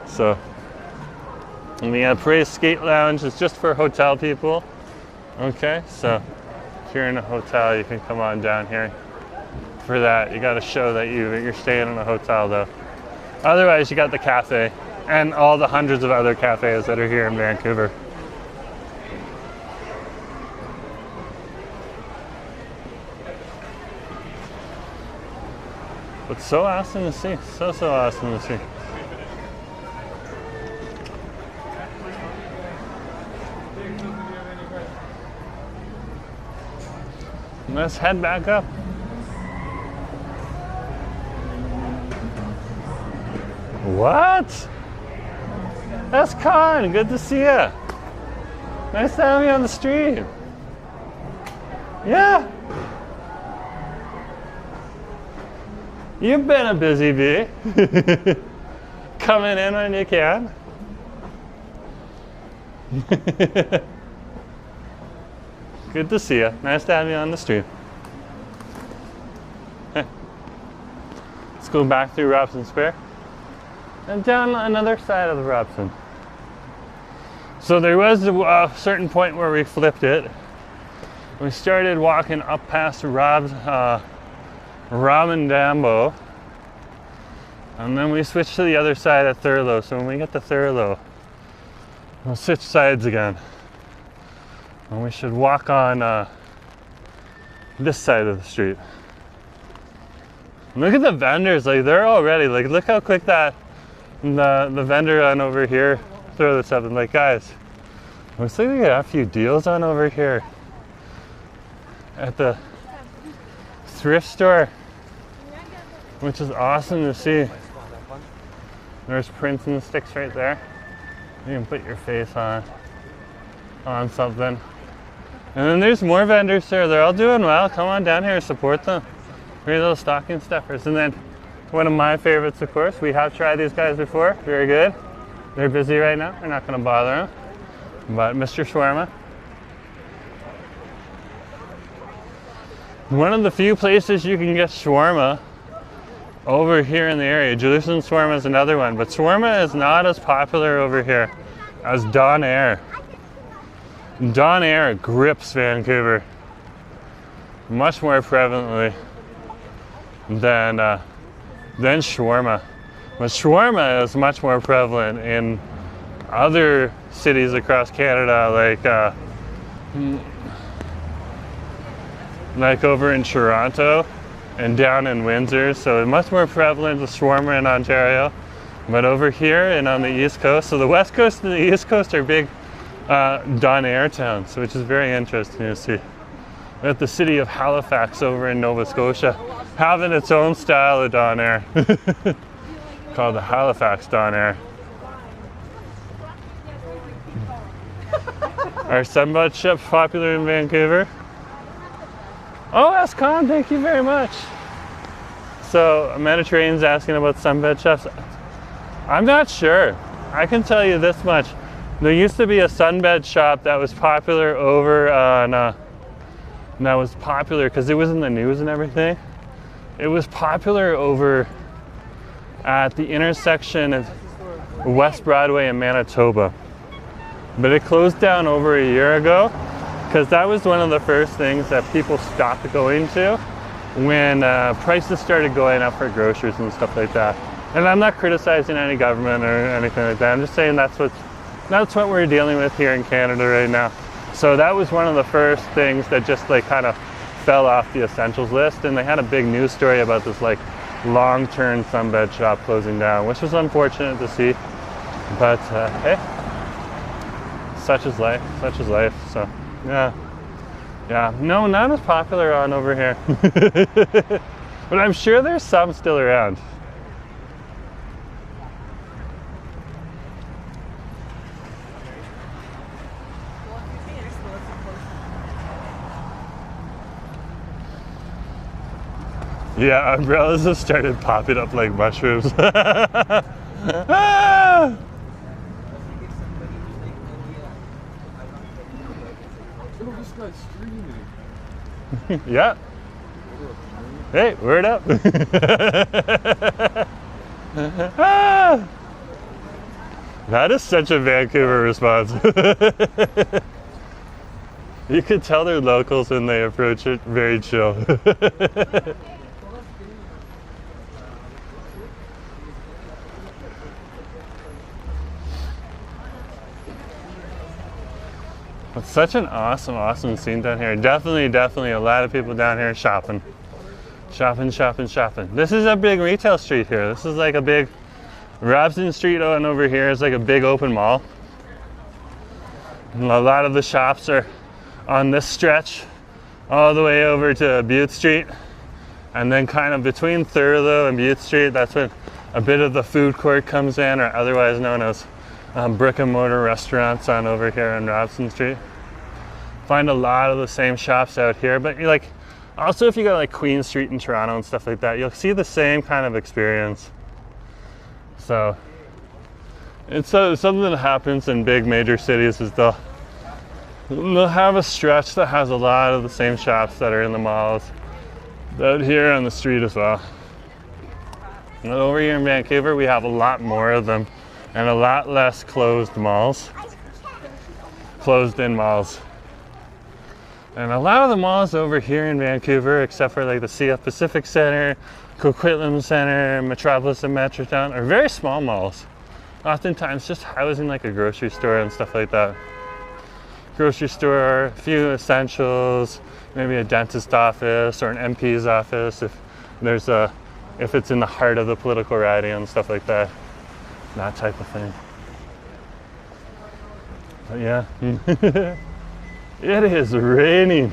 So, and we have Praise Skate Lounge. It's just for hotel people. Okay, so if you're in a hotel, you can come on down here. For that, you got to show that you're staying in a hotel though. Otherwise, you got the Caffe and all the hundreds of other cafes that are here in Vancouver. But so awesome to see. So awesome to see. Let's head back up. What? That's Con. Good to see ya. Nice to have you on the street. Yeah. You've been a busy bee. Coming in when you can. Good to see you. Nice to have you on the street. Let's go back through Robson Square and down another side of the Robson. So there was a certain point where we flipped it. We started walking up past Ramen Dambo, and then we switched to the other side at Thurlow. So when we get to Thurlow, we'll switch sides again. And we should walk on this side of the street. Look at the vendors, like they're already, like look how quick that, the vendor on over here, throw this up and like guys, looks like they got a few deals on over here at the thrift store, which is awesome to see. There's prints and sticks right there. You can put your face on something. And then there's more vendors there. They're all doing well. Come on down here and support them. Great little stocking stuffers. And then one of my favorites, of course, we have tried these guys before. Very good. They're busy right now. We're not going to bother them. But Mr. Shawarma. One of the few places you can get shawarma over here in the area. Jerusalem shawarma is another one. But shawarma is not as popular over here as Don Air. Don Air grips Vancouver much more prevalently than shawarma. But shawarma is much more prevalent in other cities across Canada, like over in Toronto and down in Windsor. So it's much more prevalent with shawarma in Ontario. But over here and on the East Coast, so the West Coast and the East Coast are big Don Air towns, which is very interesting to see. We got the city of Halifax over in Nova Scotia having its own style of Don Air called the Halifax Don Air. Are sunbed shops popular in Vancouver? Oh, that's Con, thank you very much. So Mediterranean's asking about sunbed shops. I'm not sure. I can tell you this much. There used to be a sunbed shop that was popular over on, that was popular because it was in the news and everything. It was popular over at the intersection of West Broadway and Manitoba. But it closed down over a year ago because that was one of the first things that people stopped going to when prices started going up for groceries and stuff like that. And I'm not criticizing any government or anything like that. I'm just saying that's what we're dealing with here in Canada right now. So that was one of the first things that just like kind of fell off the essentials list. And they had a big news story about this like long-term sunbed shop closing down, which was unfortunate to see. But hey, such is life, such is life. So yeah, no, not as popular on over here. But I'm sure there's some still around. Yeah, umbrellas have started popping up like mushrooms. Ah! Oh, this guy's streaming. Yeah. Hey, word up. Ah! That is such a Vancouver response. You could tell they're locals when they approach it very chill. It's such an awesome scene down here. Definitely a lot of people down here shopping. Shopping. This is a big retail street here. This is like a big Robson Street, and over here is like a big open mall. And a lot of the shops are on this stretch all the way over to Butte Street. And then kind of between Thurlow and Butte Street, that's when a bit of the food court comes in, or otherwise known as brick and mortar restaurants on over here on Robson Street. Find a lot of the same shops out here, but like also if you go like Queen Street in Toronto and stuff like that, you'll see the same kind of experience. So it's something that happens in big major cities is they'll have a stretch that has a lot of the same shops that are in the malls out here on the street as well. And over here in Vancouver, we have a lot more of them and a lot less closed in malls. And a lot of the malls over here in Vancouver, except for like the CF Pacific Center, Coquitlam Center, Metropolis and Metrotown, are very small malls. Oftentimes just housing like a grocery store and stuff like that. Grocery store, a few essentials, maybe a dentist office or an MP's office if it's in the heart of the political riding and stuff like that. That type of thing. But yeah. It is raining.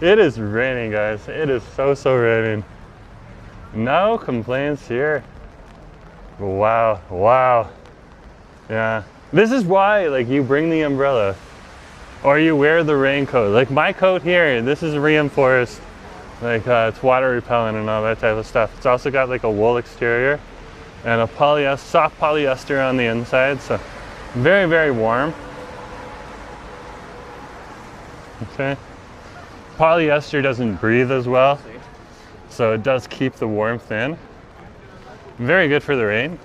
It is raining, guys. It is so raining. No complaints here. Wow. Yeah. This is why, like, you bring the umbrella or you wear the raincoat. Like my coat here, this is reinforced. Like it's water repellent and all that type of stuff. It's also got like a wool exterior and a soft polyester on the inside. So very warm. Okay. Polyester doesn't breathe as well, so it does keep the warmth in. Very good for the rain.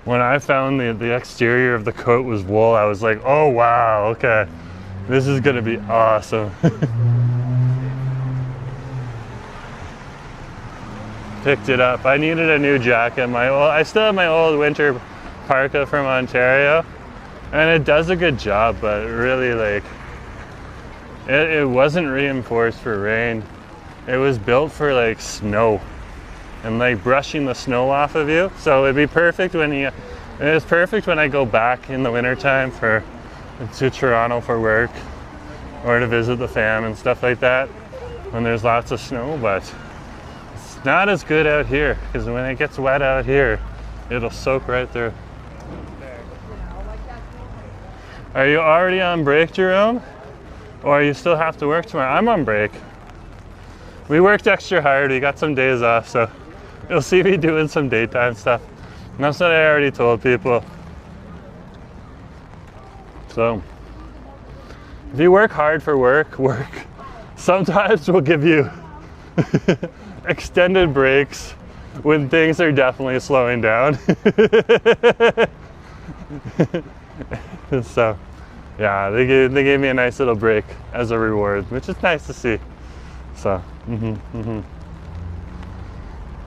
When I found the exterior of the coat was wool, I was like, oh wow, okay, this is gonna be awesome. Picked it up. I needed a new jacket. I still have my old winter parka from Ontario, and it does a good job, but really like it wasn't reinforced for rain. It was built for like snow and like brushing the snow off of you. So it'd be perfect it's perfect when I go back in the wintertime to Toronto for work or to visit the fam and stuff like that when there's lots of snow, but it's not as good out here because when it gets wet out here, it'll soak right through. Are you already on break, Jerome? Or you still have to work tomorrow? I'm on break. We worked extra hard, we got some days off, so you'll see me doing some daytime stuff. And that's what I already told people. So, if you work hard for work, sometimes we'll give you extended breaks when things are definitely slowing down. So, yeah, they gave me a nice little break as a reward, which is nice to see. So,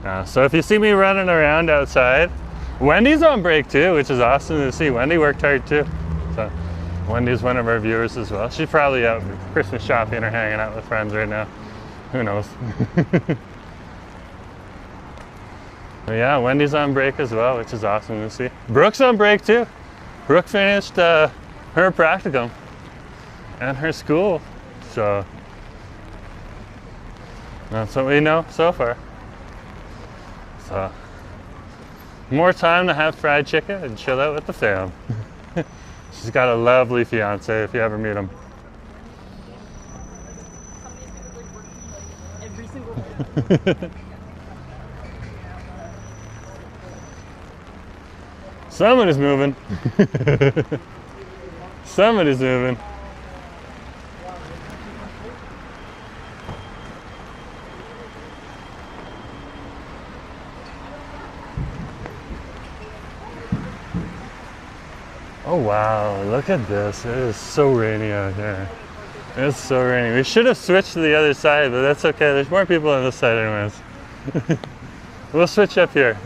yeah, so if you see me running around outside, Wendy's on break too, which is awesome to see. Wendy worked hard too. So, Wendy's one of our viewers as well. She's probably out Christmas shopping or hanging out with friends right now. Who knows? But yeah, Wendy's on break as well, which is awesome to see. Brooke's on break too. Brooke finished her practicum and her school, so that's what we know so far. So more time to have fried chicken and chill out with the fam. She's got a lovely fiance if you ever meet him. Every single day. Somebody's moving. Somebody's moving. Oh wow, look at this. It is so rainy out here. It's so rainy. We should have switched to the other side, but that's okay. There's more people on this side anyways. We'll switch up here.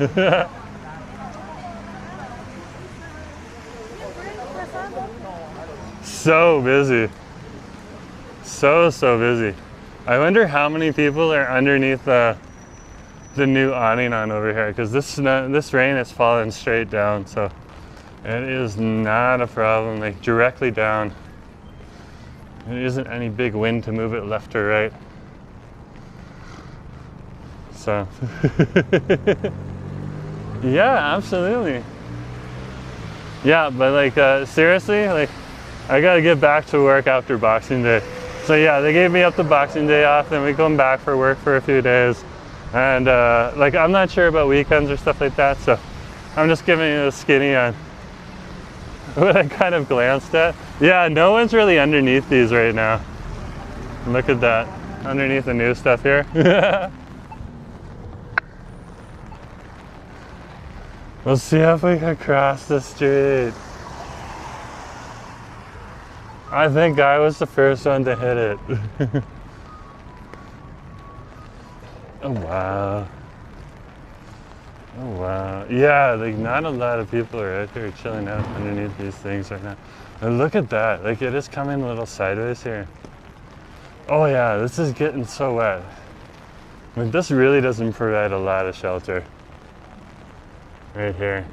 So busy. So busy. I wonder how many people are underneath the new awning on over here, because this rain is falling straight down, so it is not a problem, like directly down. There isn't any big wind to move it left or right. So, yeah, absolutely. Yeah, but like seriously, like I gotta get back to work after Boxing Day. So yeah, they gave me up the Boxing Day off, then we come back for work for a few days. And like I'm not sure about weekends or stuff like that, so I'm just giving you a skinny on what I kind of glanced at. Yeah, no one's really underneath these right now. Look at that, underneath the new stuff here. We'll see if we can cross the street. I think I was the first one to hit it. Oh wow. Oh wow. Yeah, like not a lot of people are out there chilling out underneath these things right now. And look at that, like it is coming a little sideways here. Oh yeah, this is getting so wet. I mean, this really doesn't provide a lot of shelter. Right here.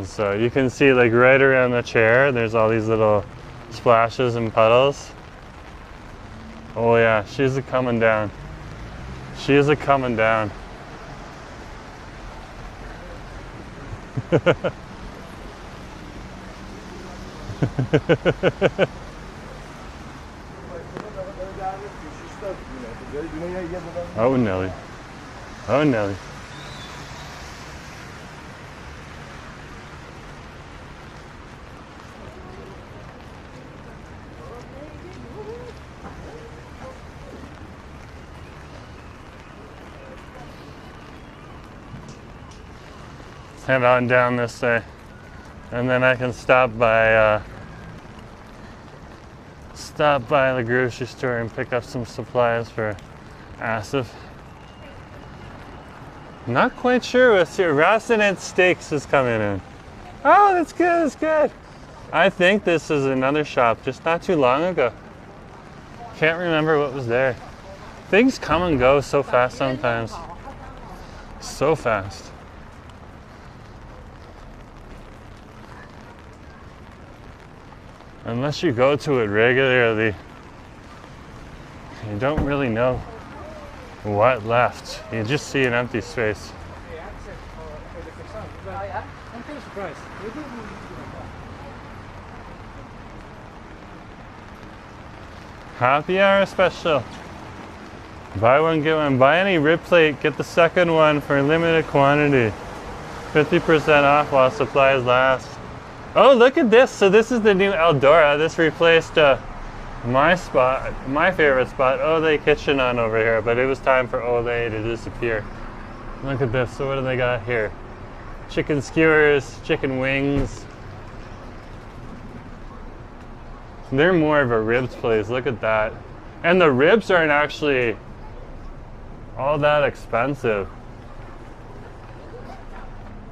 So you can see like right around the chair, there's all these little splashes and puddles. Oh yeah, she's a coming down. She is a coming down. Oh Nelly. Oh Nelly. Head on down this way, and then I can stop by the grocery store and pick up some supplies for Asif. Not quite sure what's here. Robson and Steaks is coming in. Oh, that's good, that's good. I think this is another shop just not too long ago. Can't remember what was there. Things come and go so fast sometimes. So fast. Unless you go to it regularly, you don't really know what left. You just see an empty space. I'm kind of surprised. Happy hour special. Buy one, get one. Buy any rib plate, get the second one for a limited quantity. 50% off while supplies last. Oh, look at this. So this is the new Eldora. This replaced my spot, my favorite spot, Olé Kitchen on over here, but it was time for Olé to disappear. Look at this. So what do they got here? Chicken skewers, chicken wings. They're more of a ribs place. Look at that. And the ribs aren't actually all that expensive.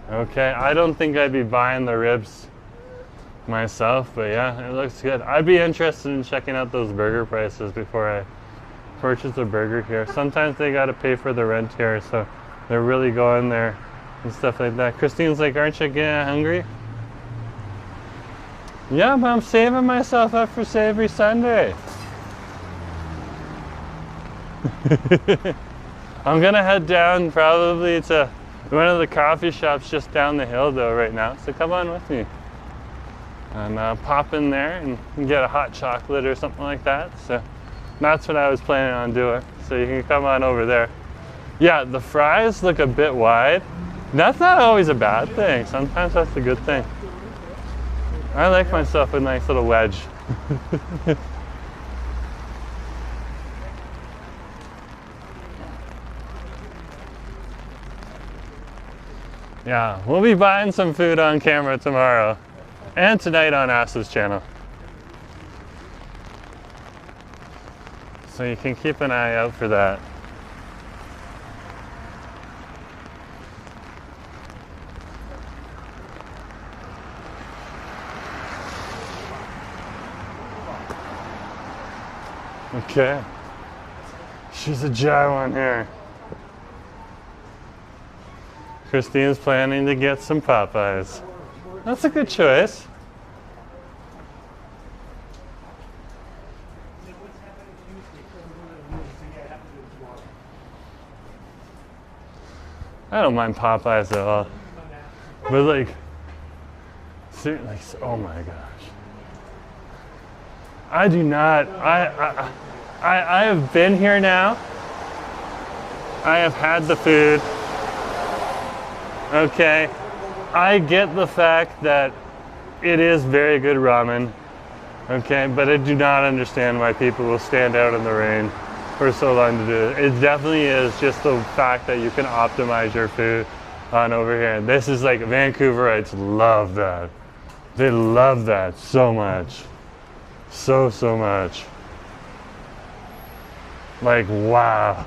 Okay, I don't think I'd be buying the ribs myself, but yeah, it looks good. I'd be interested in checking out those burger prices before I purchase a burger here. Sometimes they gotta pay for the rent here, so they're really going there and stuff like that. Christine's like, aren't you getting hungry? Yeah, but I'm saving myself up for Savory Sunday. I'm gonna head down probably to one of the coffee shops just down the hill though right now, so come on with me. And pop in there and get a hot chocolate or something like that. So that's what I was planning on doing. So you can come on over there. Yeah, the fries look a bit wide. That's not always a bad thing. Sometimes that's a good thing. I like myself a nice little wedge. Yeah, we'll be buying some food on camera tomorrow and tonight on As's channel. So you can keep an eye out for that. Okay. She's a dry one here. Christine's planning to get some Popeyes. That's a good choice. I don't mind Popeyes at all. But like, seriously, oh my gosh. I do not, I have been here now. I have had the food. Okay, I get the fact that it is very good ramen, okay, but I do not understand why people will stand out in the rain for so long to do it. It definitely is just the fact that you can optimize your food on over here. And this is like, Vancouverites love that. They love that so much. So much. Like, wow.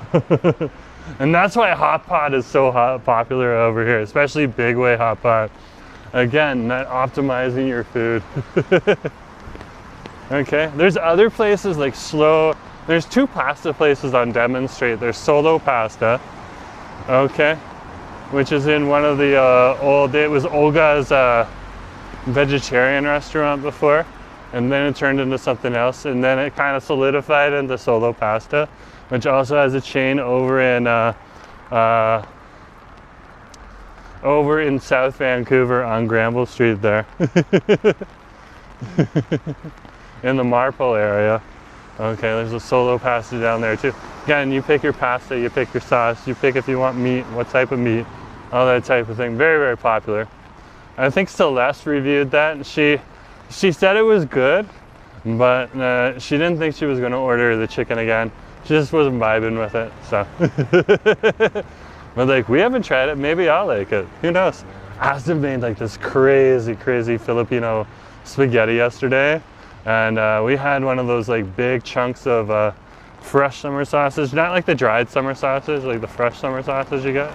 And that's why hot pot is so popular over here, especially big way hot pot. Again, not optimizing your food. Okay, there's other places like there's two pasta places on Denman Street. There's Solo Pasta, okay, which is in one of the it was Olga's vegetarian restaurant before, and then it turned into something else, and then it kind of solidified into Solo Pasta, which also has a chain over in South Vancouver on Granville Street there. In the Marpole area. Okay, there's a Solo Pasta down there too. Again, you pick your pasta, you pick your sauce, you pick if you want meat, what type of meat, all that type of thing. Very, very popular. I think Celeste reviewed that, and she said it was good, but she didn't think she was going to order the chicken again. She just wasn't vibing with it, so. But like, we haven't tried it, maybe I'll like it, who knows. Aston made like this crazy Filipino spaghetti yesterday, and we had one of those like big chunks of fresh summer sausage, not like the dried summer sausage, like the fresh summer sausage you get.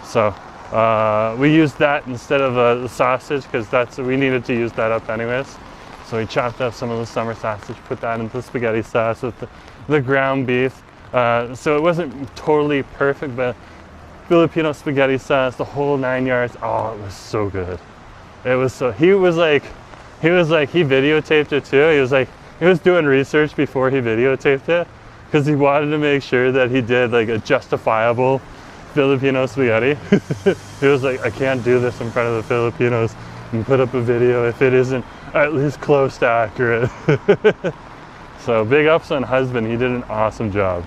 So we used that instead of the sausage, because we needed to use that up anyways. So we chopped up some of the summer sausage, put that into the spaghetti sauce with the ground beef. So it wasn't totally perfect, but Filipino spaghetti sauce, the whole 9 yards. Oh, it was so good. It was so, he videotaped it too. He was doing research before he videotaped it, because he wanted to make sure that he did like a justifiable Filipino spaghetti. He was like, I can't do this in front of the Filipinos and put up a video if it isn't at least close to accurate. So big ups on husband, he did an awesome job.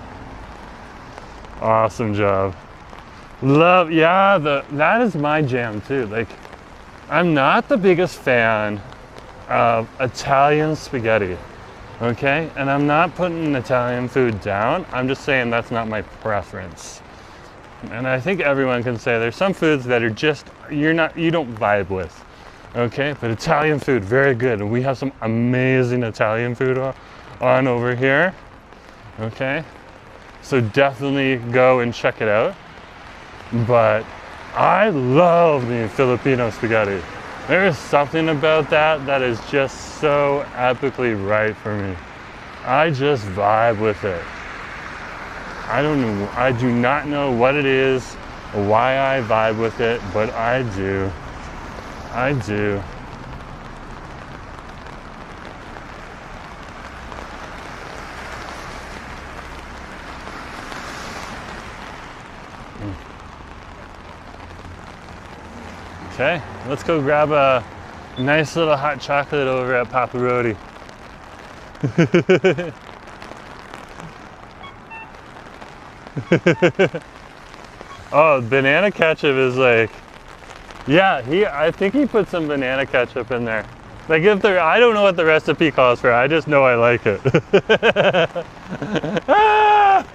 Awesome job. Love, yeah, that is my jam too. Like, I'm not the biggest fan of Italian spaghetti, okay? And I'm not putting Italian food down. I'm just saying that's not my preference. And I think everyone can say there's some foods that are just, you don't vibe with, okay? But Italian food, very good. And we have some amazing Italian food on over here, okay? So definitely go and check it out. But I love the Filipino spaghetti. There is something about that is just so epically right for me. I just vibe with it. I don't know, I do not know what it is or why I vibe with it, but I do. I do. Okay, let's go grab a nice little hot chocolate over at Pappa Roti. Oh, banana ketchup is like, yeah, I think he put some banana ketchup in there. Like if there, I don't know what the recipe calls for, I just know I like it. Ah!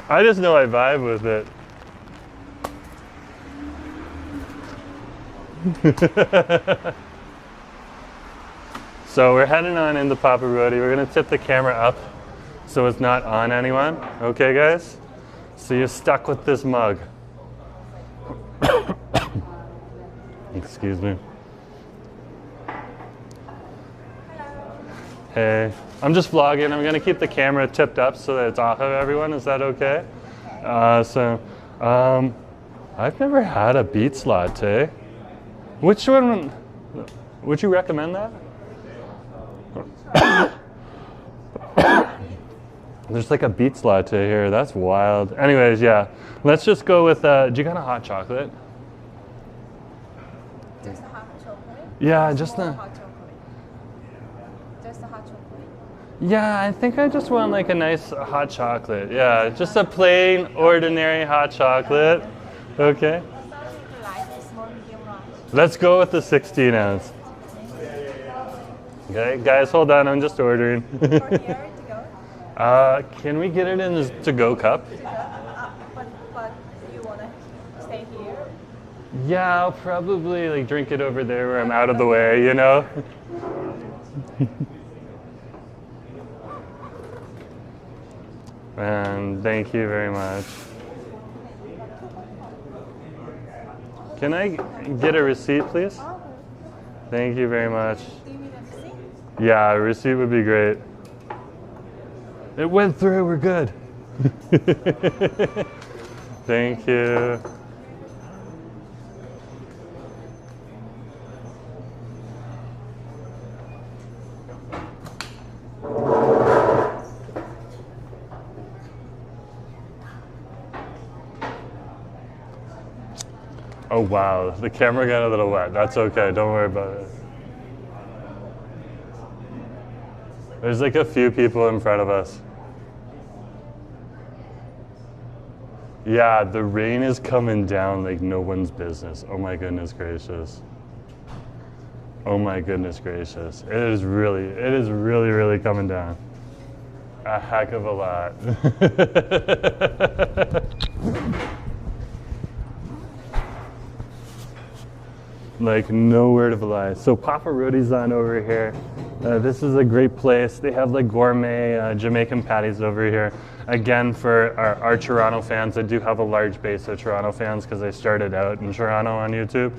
I just know I vibe with it. So we're heading on into Pappa Roti. We're gonna tip the camera up so it's not on anyone. Okay, guys? So you're stuck with this mug. Excuse me. Hey, I'm just vlogging. I'm gonna keep the camera tipped up so that it's off of everyone. Is that okay? I've never had a Beets latte. Which one, would you recommend that? There's like a Beets latte here. That's wild. Anyways, yeah. Let's just go with, do you got a hot chocolate? Just a hot chocolate? Yeah, just a the... hot chocolate. Just a hot chocolate. Yeah, I think I just want like a nice hot chocolate. Yeah, just a plain, ordinary hot chocolate. Okay. Let's go with the 16 ounce. Okay, guys, hold on. I'm just ordering. For here to go? Can we get it in this to-go cup? But you want to stay here? Yeah, I'll probably like drink it over there where I'm out of the way, you know? And thank you very much. Can I get a receipt, please? Thank you very much. Do you need a receipt? Yeah, a receipt would be great. It went through, we're good. Thank you. Oh wow, the camera got a little wet. That's okay, don't worry about it. There's like a few people in front of us. Yeah, the rain is coming down like no one's business. Oh my goodness gracious. Oh my goodness gracious. It is really coming down. A heck of a lot. Like no word of a lie. So Pappa Roti's on over here. This is a great place. They have like gourmet Jamaican patties over here. Again, for our Toronto fans, I do have a large base of Toronto fans because I started out in Toronto on YouTube.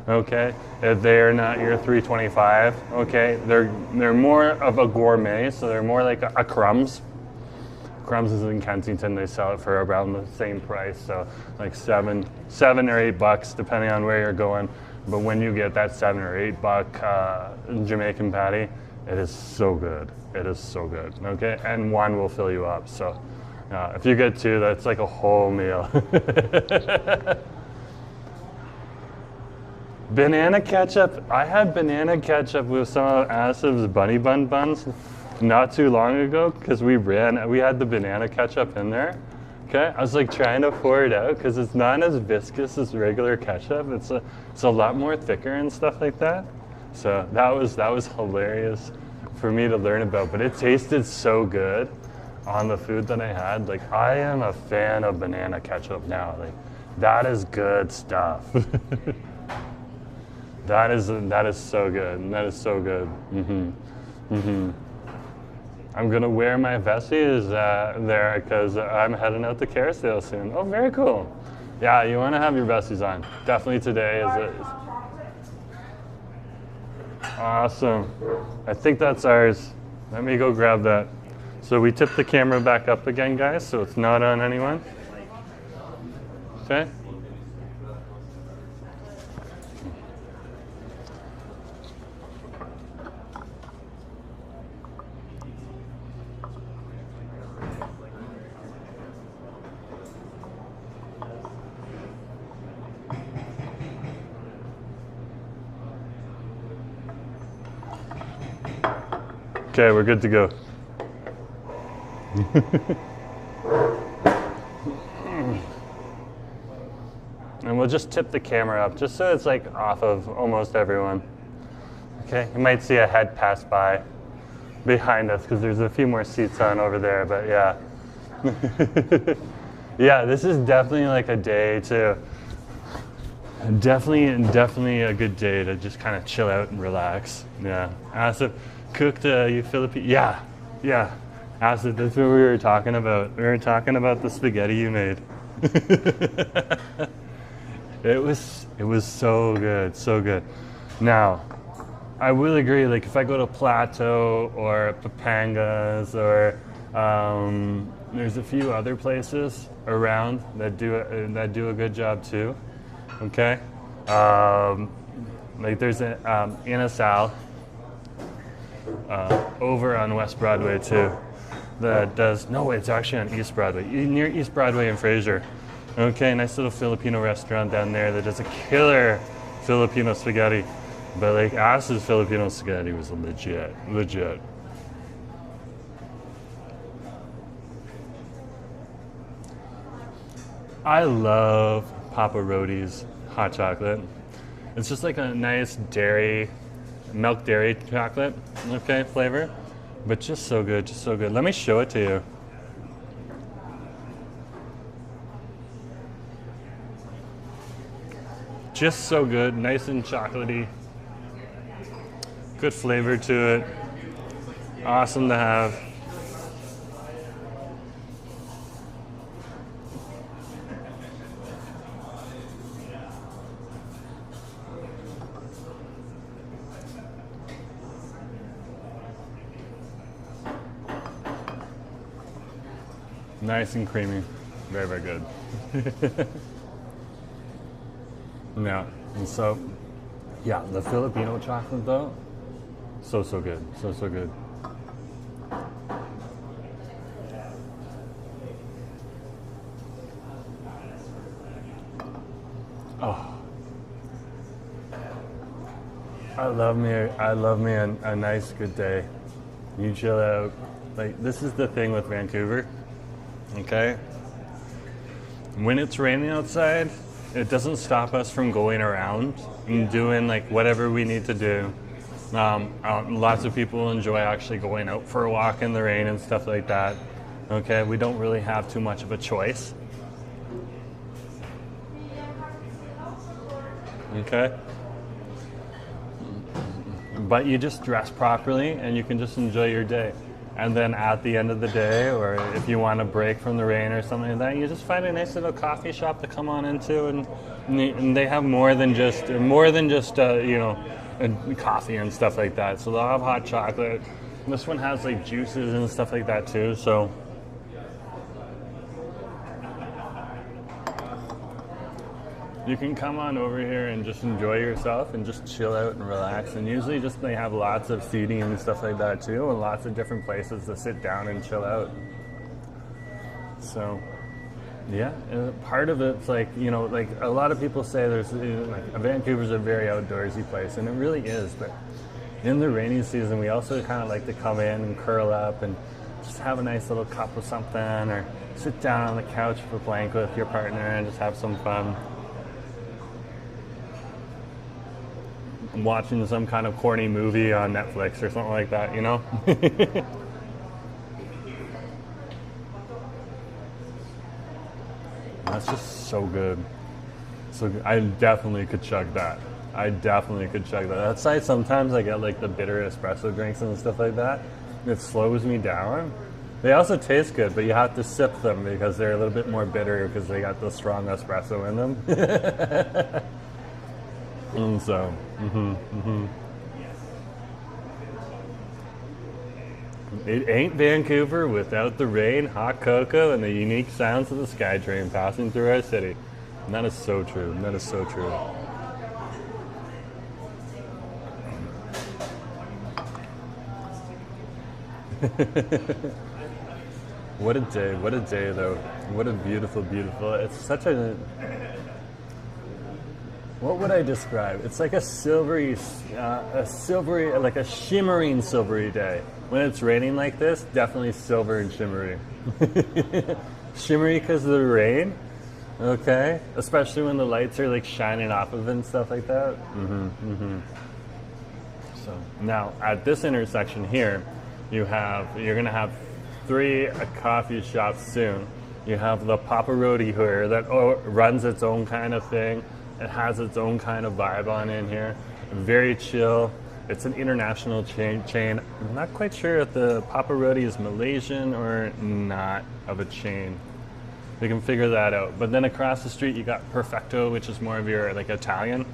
Okay, if they're not your 325, okay, they're more of a gourmet, so they're more like a Crumbs. Crumbs is in Kensington. They sell it for around the same price, so like $7 or $8 depending on where you're going. But when you get that $7 or $8 Jamaican patty, it is so good. It is so good. Okay, and one will fill you up. So if you get two, that's like a whole meal. Banana ketchup. I had banana ketchup with some of Asif's bunny bun buns not too long ago because we had the banana ketchup in there. Okay, I was like trying to pour it out because it's not as viscous as regular ketchup. It's a lot more thicker and stuff like that. So that was hilarious for me to learn about. But it tasted so good on the food that I had. Like I am a fan of banana ketchup now. Like that is good stuff. That is so good. That is so good. I'm gonna wear my vesties there because I'm heading out to Carousel soon. Oh, very cool. Yeah, you want to have your vesties on. Definitely today is awesome. I think that's ours. Let me go grab that. So we tip the camera back up again, guys, so it's not on anyone. Okay. Okay, we're good to go. And we'll just tip the camera up just so it's like off of almost everyone. Okay, you might see a head pass by behind us because there's a few more seats on over there, but yeah. Yeah, this is definitely like a day to, definitely a good day to just kind of chill out and relax. Yeah. Asif, cooked you Filipino, yeah. Asif, that's what we were talking about. We were talking about the spaghetti you made. It was so good, so good. Now, I will agree, like if I go to Plateau or Papanga's or there's a few other places around that do a good job too. Okay, like there's a Inasal over on West Broadway too that does. No, it's actually on East Broadway, near East Broadway and Fraser. Okay, nice little Filipino restaurant down there that does a killer Filipino spaghetti. But like As's Filipino spaghetti was legit. I love Pappa Roti's hot chocolate. It's just like a nice dairy, milk dairy chocolate, okay, flavor. But just so good, just so good. Let me show it to you. Just so good, nice and chocolatey. Good flavor to it. Awesome to have. Nice and creamy. Very, very good. Yeah, and so, yeah, the Filipino chocolate though, so good, so good. Oh, I love me a nice good day. You chill out. Like, this is the thing with Vancouver, okay? When it's raining outside, it doesn't stop us from going around and doing like whatever we need to do. Lots of people enjoy actually going out for a walk in the rain and stuff like that. Okay, we don't really have too much of a choice. Okay? But you just dress properly and you can just enjoy your day. And then at the end of the day, or if you want a break from the rain or something like that, you just find a nice little coffee shop to come on into, and they have more than just coffee and stuff like that. So they'll have hot chocolate. This one has like juices and stuff like that too. So you can come on over here and just enjoy yourself and just chill out and relax. And usually just they have lots of seating and stuff like that too, and lots of different places to sit down and chill out. So yeah, part of it's like, like a lot of people say there's like Vancouver's a very outdoorsy place, and it really is. But in the rainy season, we also kind of like to come in and curl up and just have a nice little cup of something, or sit down on the couch with a blanket with your partner and just have some fun. Watching some kind of corny movie on Netflix or something like that, That's just so good. So good. I definitely could chug that. That's why sometimes I get like the bitter espresso drinks and stuff like that. It slows me down. They also taste good, but you have to sip them because they're a little bit more bitter because they got the strong espresso in them. And so, It ain't Vancouver without the rain, hot cocoa, and the unique sounds of the SkyTrain passing through our city. And that is so true. What a day though. What a beautiful, it's such a... What would I describe? It's like a silvery, like a shimmering silvery day. when it's raining like this, definitely silver and shimmery. Shimmery because of the rain, okay? Especially when the lights are like shining off of it and stuff like that. So now at this intersection here, you're gonna have 3 coffee shops soon. You have the Pappa Roti here that runs its own kind of thing. It has its own kind of vibe on in here. Very chill. It's an international chain. I'm not quite sure if the Pappa Roti is Malaysian or not of a chain. We can figure that out. But then across the street you got Perfecto, which is more of your like Italian.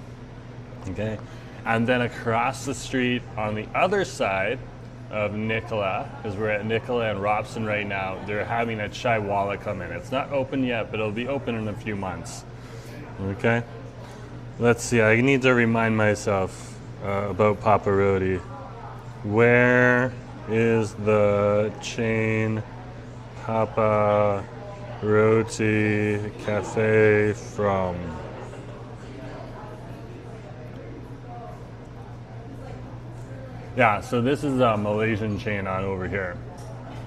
Okay. And then across the street on the other side of Nicola, because we're at Nicola and Robson right now, they're having a chai walla come in. It's not open yet, but it'll be open in a few months. Okay. Let's see. I need to remind myself about Pappa Roti. Where is the chain Pappa Roti Cafe from? Yeah, so this is a Malaysian chain on over here.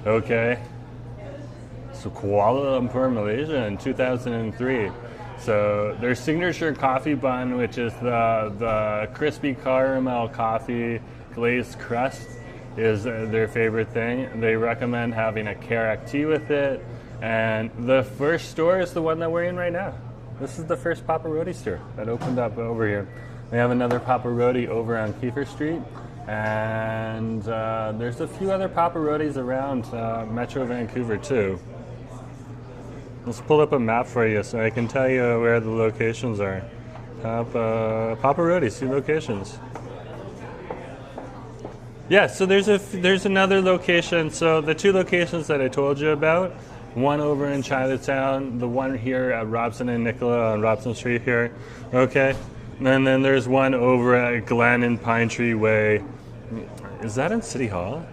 Okay. So Kuala Lumpur, Malaysia in 2003. So their signature coffee bun, which is the crispy caramel coffee glazed crust, is their favorite thing. They recommend having a Karak tea with it. And the first store is the one that we're in right now. This is the first Pappa Roti store that opened up over here. We have another Pappa Roti over on Kiefer Street. And there's a few other Pappa Rotis around Metro Vancouver too. Let's pull up a map for you so I can tell you where the locations are. Pappa Roti, see locations. Yeah, so there's another location. So the 2 locations that I told you about, one over in Chinatown, the one here at Robson and Nicola on Robson Street here. Okay, and then there's one over at Glen and Pine Tree Way. Is that in City Hall?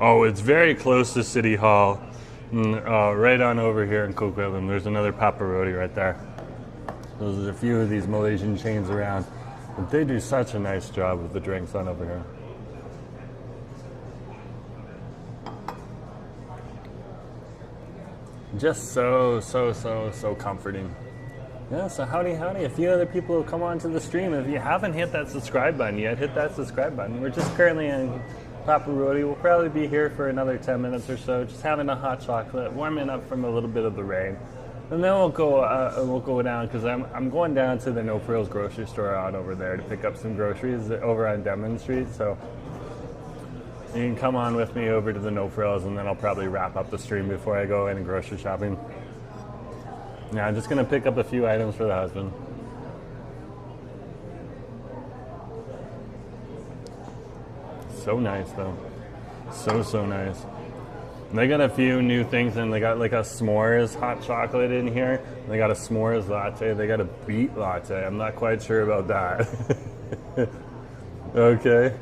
Oh, it's very close to City Hall. Right on over here in Coupland. There's another Pappa Roti right there. There's a few of these Malaysian chains around. But they do such a nice job with the drinks on over here. Just so comforting. Yeah, so howdy. A few other people have come onto the stream. If you haven't hit that subscribe button yet, hit that subscribe button. We're just currently in Pappa Roti. We'll probably be here for another 10 minutes or so, just having a hot chocolate, warming up from a little bit of the rain. And then we'll go down, because I'm going down to the No Frills grocery store out over there to pick up some groceries over on Denman Street. So you can come on with me over to the No Frills, and then I'll probably wrap up the stream before I go in grocery shopping. Yeah, I'm just going to pick up a few items for the husband. So nice, though. So nice. And they got a few new things, and they got like a s'mores hot chocolate in here. They got a s'mores latte. They got a beet latte. I'm not quite sure about that. Okay.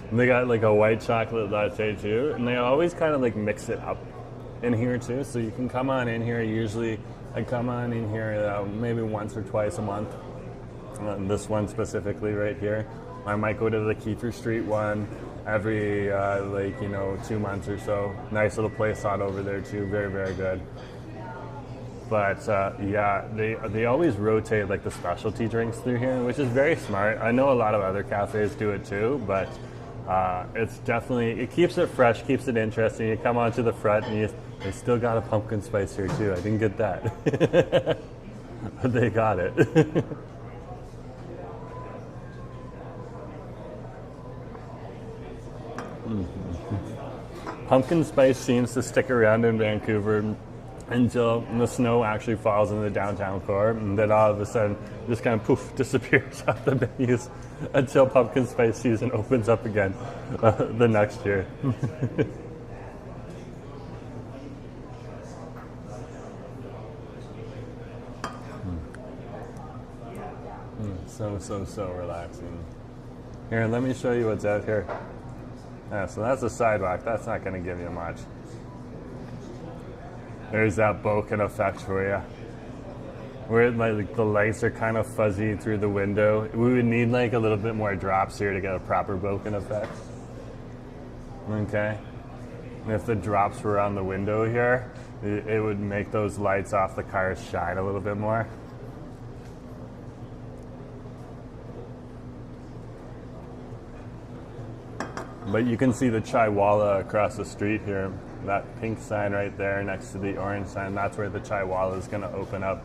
And they got like a white chocolate latte, too. And they always kind of like mix it up in here, too. So you can come on in here. Usually I come on in here maybe once or twice a month. This one specifically right here. I might go to the Kiefer Street one every 2 months or so. Nice little place out over there too. Very good. But yeah, they always rotate like the specialty drinks through here, which is very smart. I know a lot of other cafes do it too, but it's definitely, it keeps it fresh, keeps it interesting. You come onto the front and they still got a pumpkin spice here too. I didn't get that. But they got it. Pumpkin spice seems to stick around in Vancouver until the snow actually falls in the downtown core, and then all of a sudden just kind of poof disappears off the menus until pumpkin spice season opens up again the next year. So relaxing. Here, let me show you what's out here. Yeah, so that's a sidewalk. That's not going to give you much. There's that bokeh effect for you. where like the lights are kind of fuzzy through the window. We would need like a little bit more drops here to get a proper bokeh effect. Okay. And if the drops were on the window here, it would make those lights off the cars shine a little bit more. But you can see the Chaiwala across the street here. That pink sign right there next to the orange sign, that's where the Chaiwala is going to open up.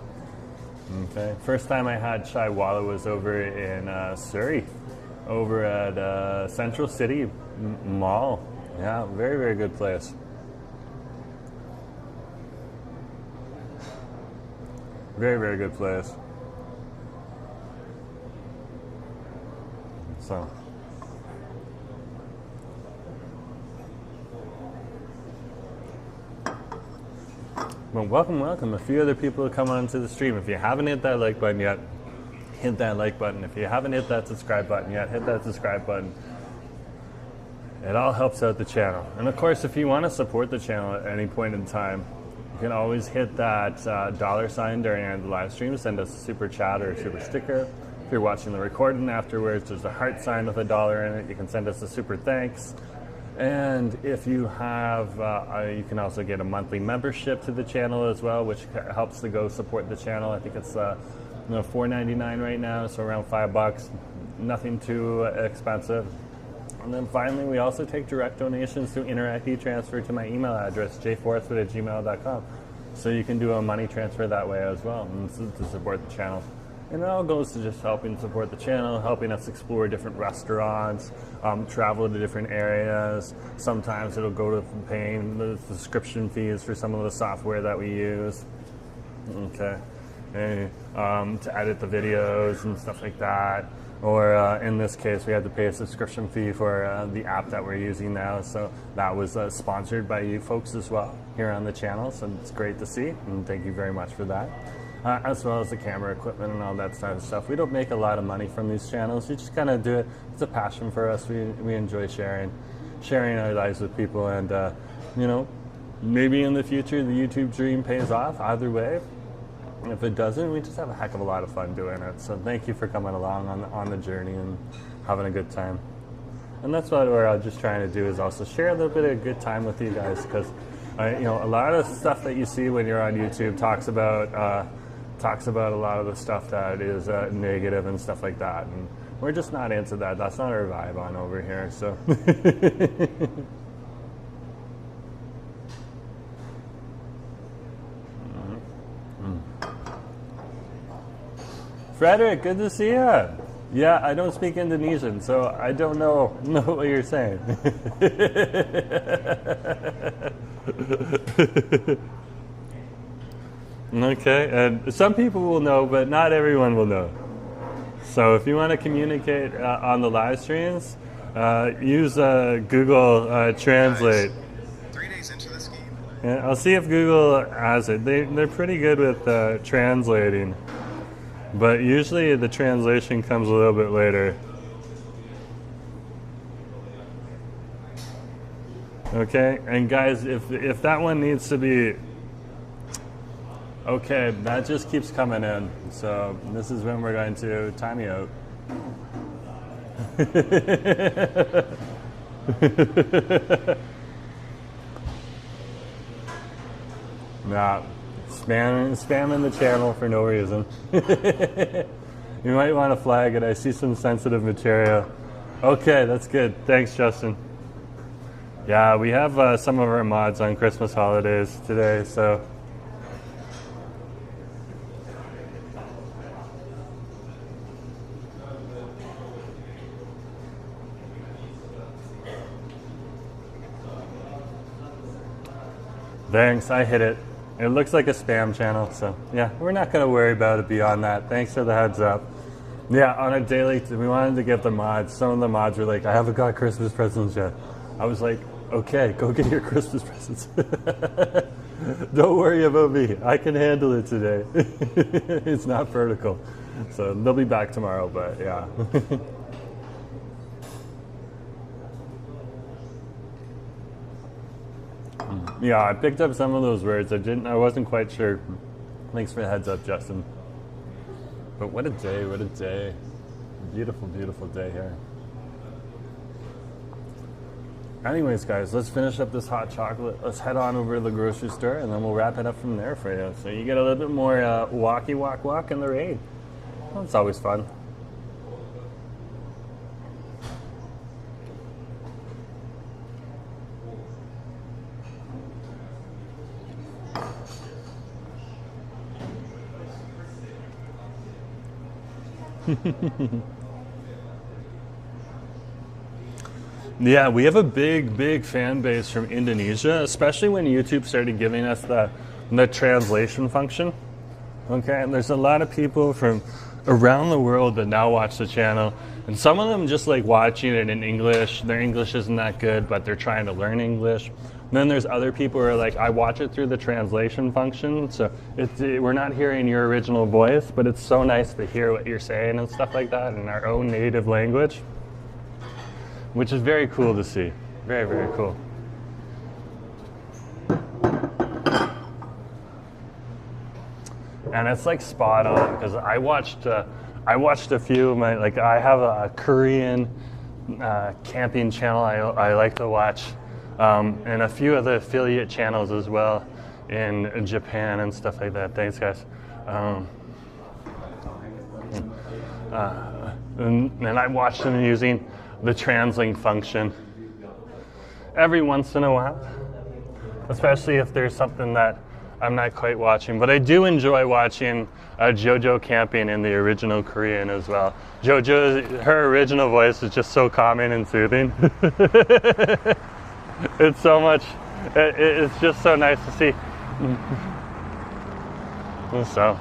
Okay. First time I had Chaiwala was over in Surrey, over at Central City Mall. Yeah, very, very good place. Very, very good place. So. Well, welcome, welcome. A few other people have come onto the stream. If you haven't hit that like button yet, hit that like button. If you haven't hit that subscribe button yet, hit that subscribe button. It all helps out the channel. And of course, if you want to support the channel at any point in time, you can always hit that $sign during the live stream. Send us a super chat or a super sticker. If you're watching the recording afterwards, there's a heart sign with $1 in it. You can send us a super thanks. And if you have, you can also get a monthly membership to the channel as well, which helps to go support the channel. I think it's $4.99 right now, so around $5. Nothing too expensive. And then finally, we also take direct donations through Interact e-transfer to my email address, jforestwood@gmail.com. So you can do a money transfer that way as well, and to support the channel. And it all goes to just helping support the channel, helping us explore different restaurants, travel to different areas. Sometimes it'll go to paying the subscription fees for some of the software that we use. Okay. And, to edit the videos and stuff like that. Or in this case, we had to pay a subscription fee for the app that we're using now. So that was sponsored by you folks as well here on the channel. So it's great to see, and thank you very much for that. As well as the camera equipment and all that sort of stuff. We don't make a lot of money from these channels. We just kind of do it. It's a passion for us. We enjoy sharing our lives with people. And, you know, maybe in the future the YouTube dream pays off either way. If it doesn't, we just have a heck of a lot of fun doing it. So thank you for coming along on the journey and having a good time. And that's what we're just trying to do, is also share a little bit of good time with you guys, because you know, a lot of stuff that you see when you're on YouTube talks about a lot of the stuff that is negative and stuff like that, and we're just not into that. That's not our vibe on over here. So. Frederick, good to see you. Yeah, I don't speak Indonesian, so I don't know what you're saying. Okay, and some people will know, but not everyone will know. So if you want to communicate on the live streams, use Google Translate. 3 days into this game. Yeah, I'll see if Google has it. They're pretty good with translating. But usually the translation comes a little bit later. Okay, and guys, if that one needs to be... Okay, that just keeps coming in. So this is when we're going to time you out. Nah. Spamming the channel for no reason. You might want to flag it. I see some sensitive material. Okay, that's good. Thanks, Justin. Yeah, we have some of our mods on Christmas holidays today, so. Thanks, I hit it. It looks like a spam channel, so yeah, we're not going to worry about it beyond that. Thanks for the heads up. Yeah, on a daily, we wanted to get the mods. Some of the mods were like, I haven't got Christmas presents yet. I was like, okay, go get your Christmas presents. Don't worry about me. I can handle it today. It's not vertical. So they'll be back tomorrow, but yeah. Yeah, I picked up some of those words. I wasn't quite sure. Thanks for the heads up, Justin. But what a day, what a day. Beautiful, beautiful day here. Anyways, guys, let's finish up this hot chocolate. Let's head on over to the grocery store, and then we'll wrap it up from there for you. So you get a little bit more walk in the rain. Well, it's always fun. Yeah, we have a big fan base from Indonesia, especially when YouTube started giving us the translation function. Okay, and there's a lot of people from around the world that now watch the channel, and some of them just like watching it in English. Their English isn't that good, but they're trying to learn English. And then there's other people who are like, I watch it through the translation function, so we're not hearing your original voice, but it's so nice to hear what you're saying and stuff like that in our own native language, which is very cool to see. Very, very cool. And it's like spot on, because I watched a few of my, like I have a Korean camping channel I like to watch, and a few of the affiliate channels as well in Japan and stuff like that. Thanks, guys. And I watch them using the translate function every once in a while, especially if there's something that I'm not quite watching. But I do enjoy watching JoJo camping in the original Korean as well. JoJo, her original voice is just so calming and soothing. It's so much, it's just so nice to see. So,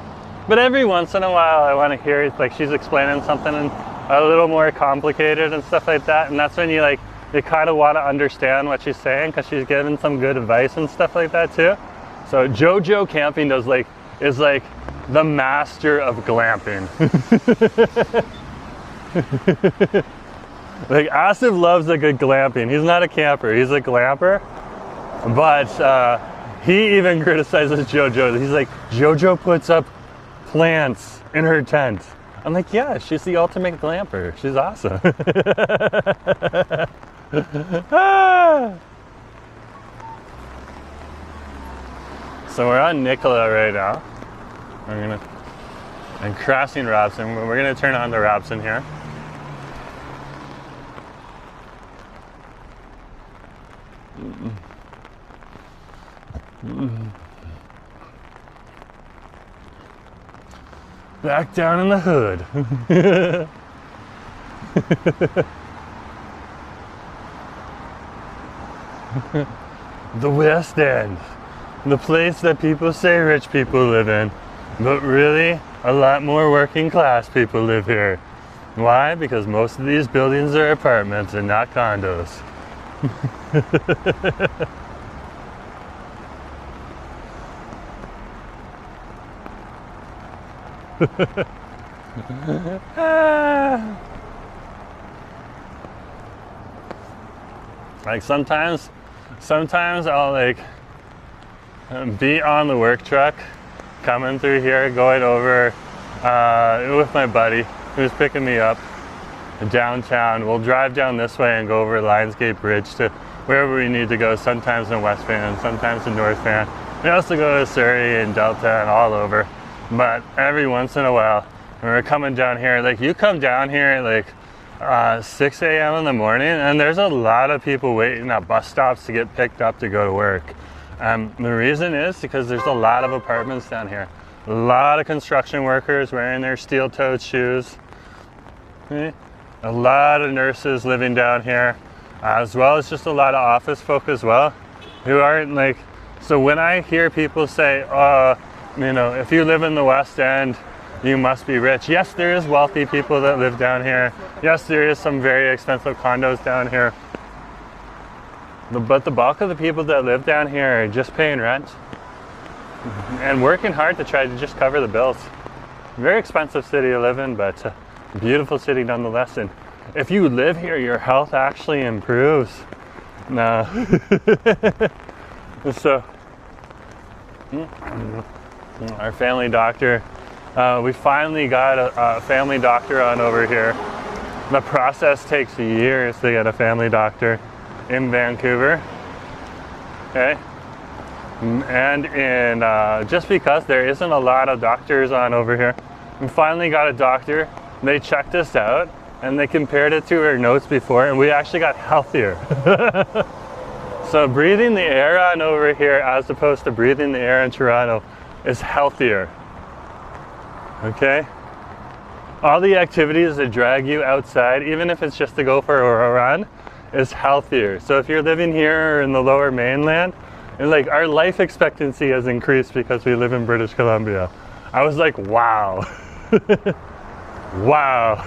but every once in a while I want to hear it, like she's explaining something and a little more complicated and stuff like that, and that's when you kind of want to understand what she's saying, because she's giving some good advice and stuff like that too. So JoJo camping is like the master of glamping. Like Asif loves a good glamping. He's not a camper, he's a glamper. But he even criticizes JoJo. He's like, JoJo puts up plants in her tent. I'm like, yeah, she's the ultimate glamper. She's awesome. So we're on Nicola right now. I'm crossing Robson. We're gonna turn on the Robson here. Back down in the hood. The West End. The place that people say rich people live in, but really a lot more working class people live here. Why? Because most of these buildings are apartments and not condos. Like sometimes I'll like be on the work truck coming through here, going over with my buddy who's picking me up downtown. We'll drive down this way and go over Lionsgate Bridge to wherever we need to go, sometimes in West Van, sometimes in North Van. We also go to Surrey and Delta and all over. But every once in a while, when we're coming down here, like you come down here like 6 a.m. in the morning, and there's a lot of people waiting at bus stops to get picked up to go to work. The reason is because there's a lot of apartments down here. A lot of construction workers wearing their steel-toed shoes. A lot of nurses living down here, as well as just a lot of office folk as well, who aren't like, so when I hear people say, you know, if you live in the West End, you must be rich. Yes, there is wealthy people that live down here. Yes, there is some very expensive condos down here. But the bulk of the people that live down here are just paying rent and working hard to try to just cover the bills. Very expensive city to live in, but beautiful city nonetheless. And if you live here, your health actually improves. No. So, our family doctor We finally got a family doctor on over here. The process takes years to get a family doctor in Vancouver. Okay. And in just because there isn't a lot of doctors on over here, we finally got a doctor. They checked us out and they compared it to our notes before, and we actually got healthier. So breathing the air on over here as opposed to breathing the air in Toronto is healthier. Okay? All the activities that drag you outside, even if it's just to go for a run, is healthier. So if you're living here or in the lower mainland, and like our life expectancy has increased because we live in British Columbia. I was like, wow. Wow.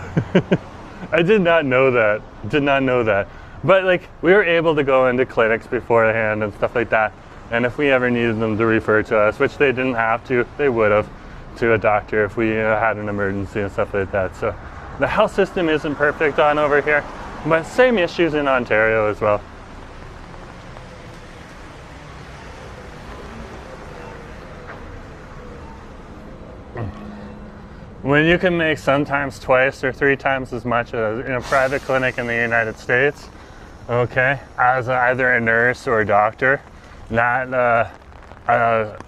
I did not know that. Did not know that. But like we were able to go into clinics beforehand and stuff like that. And if we ever needed them to refer to us, which they didn't have to, they would have, to a doctor if we had an emergency and stuff like that. So the health system isn't perfect on over here, but same issues in Ontario as well. When you can make sometimes twice or 3 times as much as in a private clinic in the United States, okay, as either a nurse or a doctor, that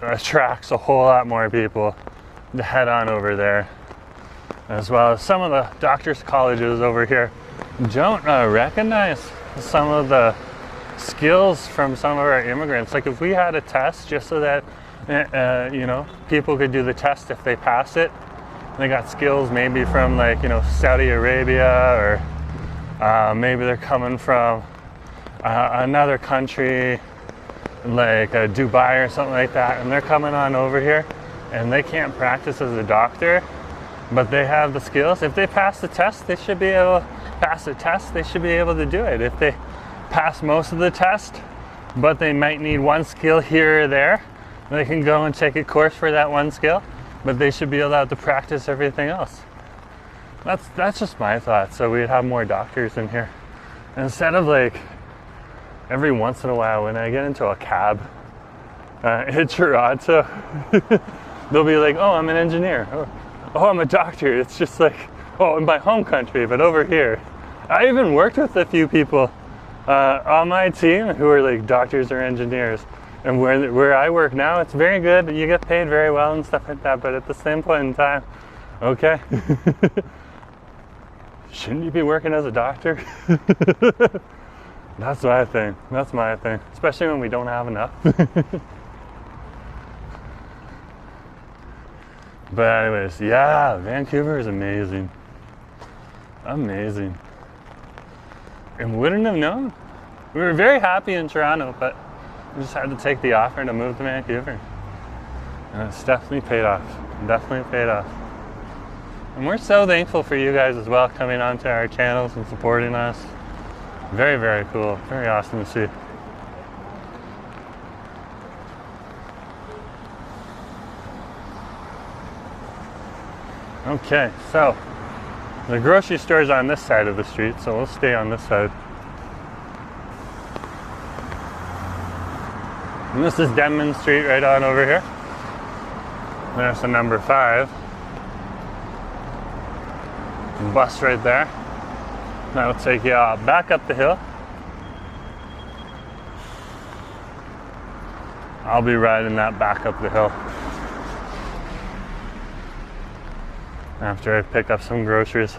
attracts a whole lot more people to head on over there. As well as some of the doctors' colleges over here don't recognize some of the skills from some of our immigrants. Like if we had a test just so that you know, people could do the test if they pass it. They got skills maybe from like, you know, Saudi Arabia, or maybe they're coming from another country like Dubai or something like that, and they're coming on over here and they can't practice as a doctor, but they have the skills. If they pass the test, they should be able to pass the test. They should be able to do it. If they pass most of the test, but they might need one skill here or there, they can go and take a course for that one skill, but they should be allowed to practice everything else. That's just my thought. So we'd have more doctors in here. Instead of like every once in a while when I get into a cab in Toronto, they'll be like, oh, I'm an engineer. Oh, I'm a doctor. It's just like, oh, in my home country, but over here. I even worked with a few people on my team who are like doctors or engineers. And where I work now, it's very good. You get paid very well and stuff like that. But at the same point in time, okay, shouldn't you be working as a doctor? That's my thing. That's my thing. Especially when we don't have enough. But anyways, yeah, Vancouver is amazing. Amazing. And wouldn't have known. We were very happy in Toronto, but we just had to take the offer to move to Vancouver. And it's definitely paid off. Definitely paid off. And we're so thankful for you guys as well, coming onto our channels and supporting us. Very, very cool. Very awesome to see. Okay, so the grocery store is on this side of the street, so we'll stay on this side. And this is Denman Street right on over here. There's the number 5. Bus right there. That'll take you back up the hill. I'll be riding that back up the hill after I pick up some groceries.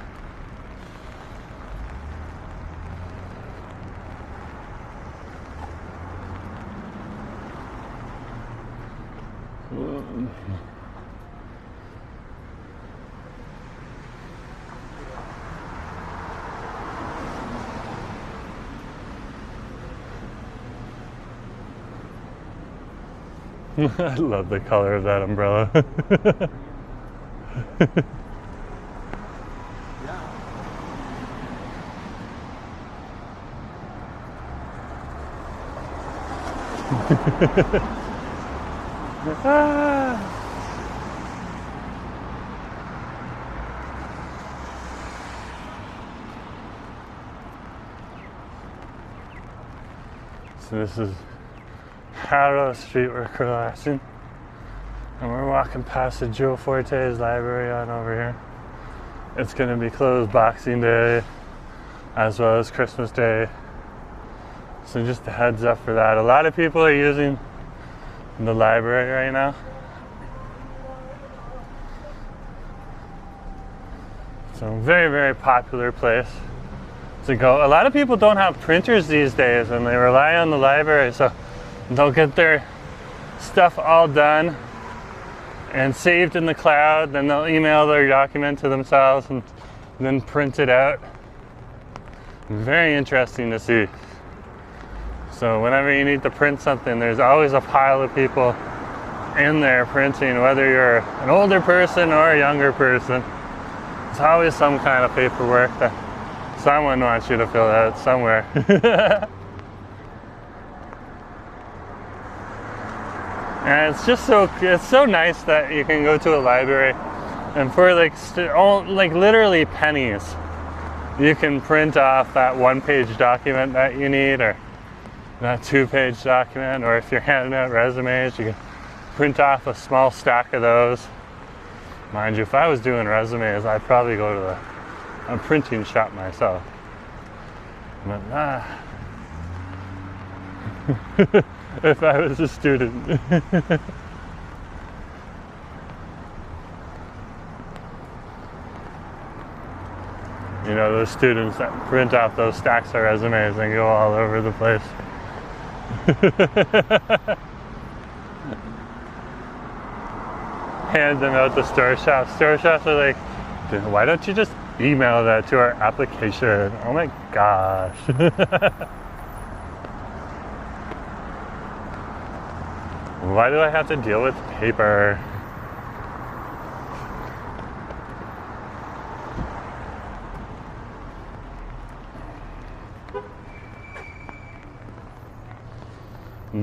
I love the color of that umbrella. So this is Harrow Street we're crossing. And we're walking past the Joe Forte's library on over here. It's going to be closed Boxing Day as well as Christmas Day. So just a heads up for that. A lot of people are using the library right now. So very, very popular place to go. A lot of people don't have printers these days and they rely on the library, so they'll get their stuff all done and saved in the cloud, then they'll email their document to themselves and then print it out. Very interesting to see. So whenever you need to print something, there's always a pile of people in there printing, whether you're an older person or a younger person. There's always some kind of paperwork that someone wants you to fill out somewhere. And it's just so nice that you can go to a library and for like literally pennies, you can print off that one-page document that you need, or that two-page document, or if you're handing out resumes, you can print off a small stack of those. Mind you, if I was doing resumes, I'd probably go to a printing shop myself. But if I was a student. You know, those students that print off those stacks of resumes and go all over the place. Hand them out to store shops. Store shops are like, why don't you just email that to our application? Oh my gosh. Why do I have to deal with paper?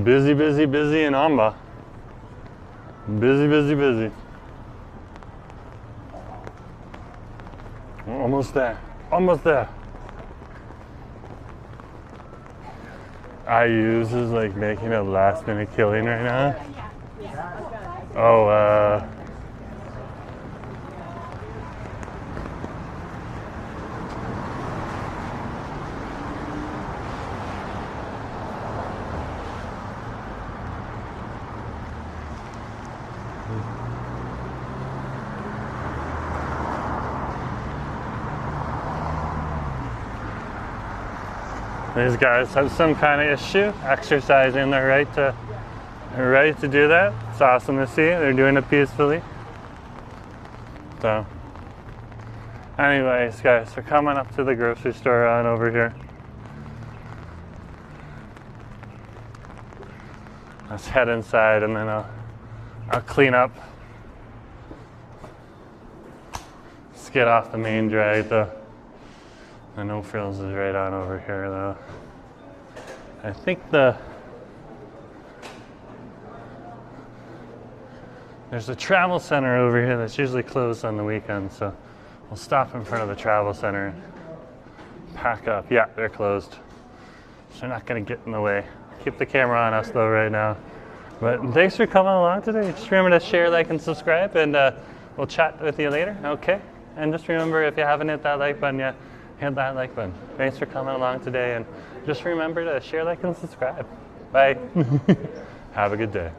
Busy, busy, busy in Amba. Busy, busy, busy. We're almost there. Almost there. IUs is like making a last minute killing right now. Oh, these guys have some kind of issue exercising their right to do that. It's awesome to see. They're doing it peacefully. So, anyways, guys, we're coming up to the grocery store on over here. Let's head inside and then I'll clean up. Let's get off the main drag though. I know Frills is right on over here though. I think there's a travel center over here that's usually closed on the weekend, so we'll stop in front of the travel center and pack up. Yeah, they're closed. So they're not gonna get in the way. Keep the camera on us though right now. But thanks for coming along today. Just remember to share, like, and subscribe, and we'll chat with you later, okay? And just remember, if you haven't hit that like button yet, hit that like button. Thanks for coming along today, and just remember to share, like, and subscribe. Bye. Have a good day.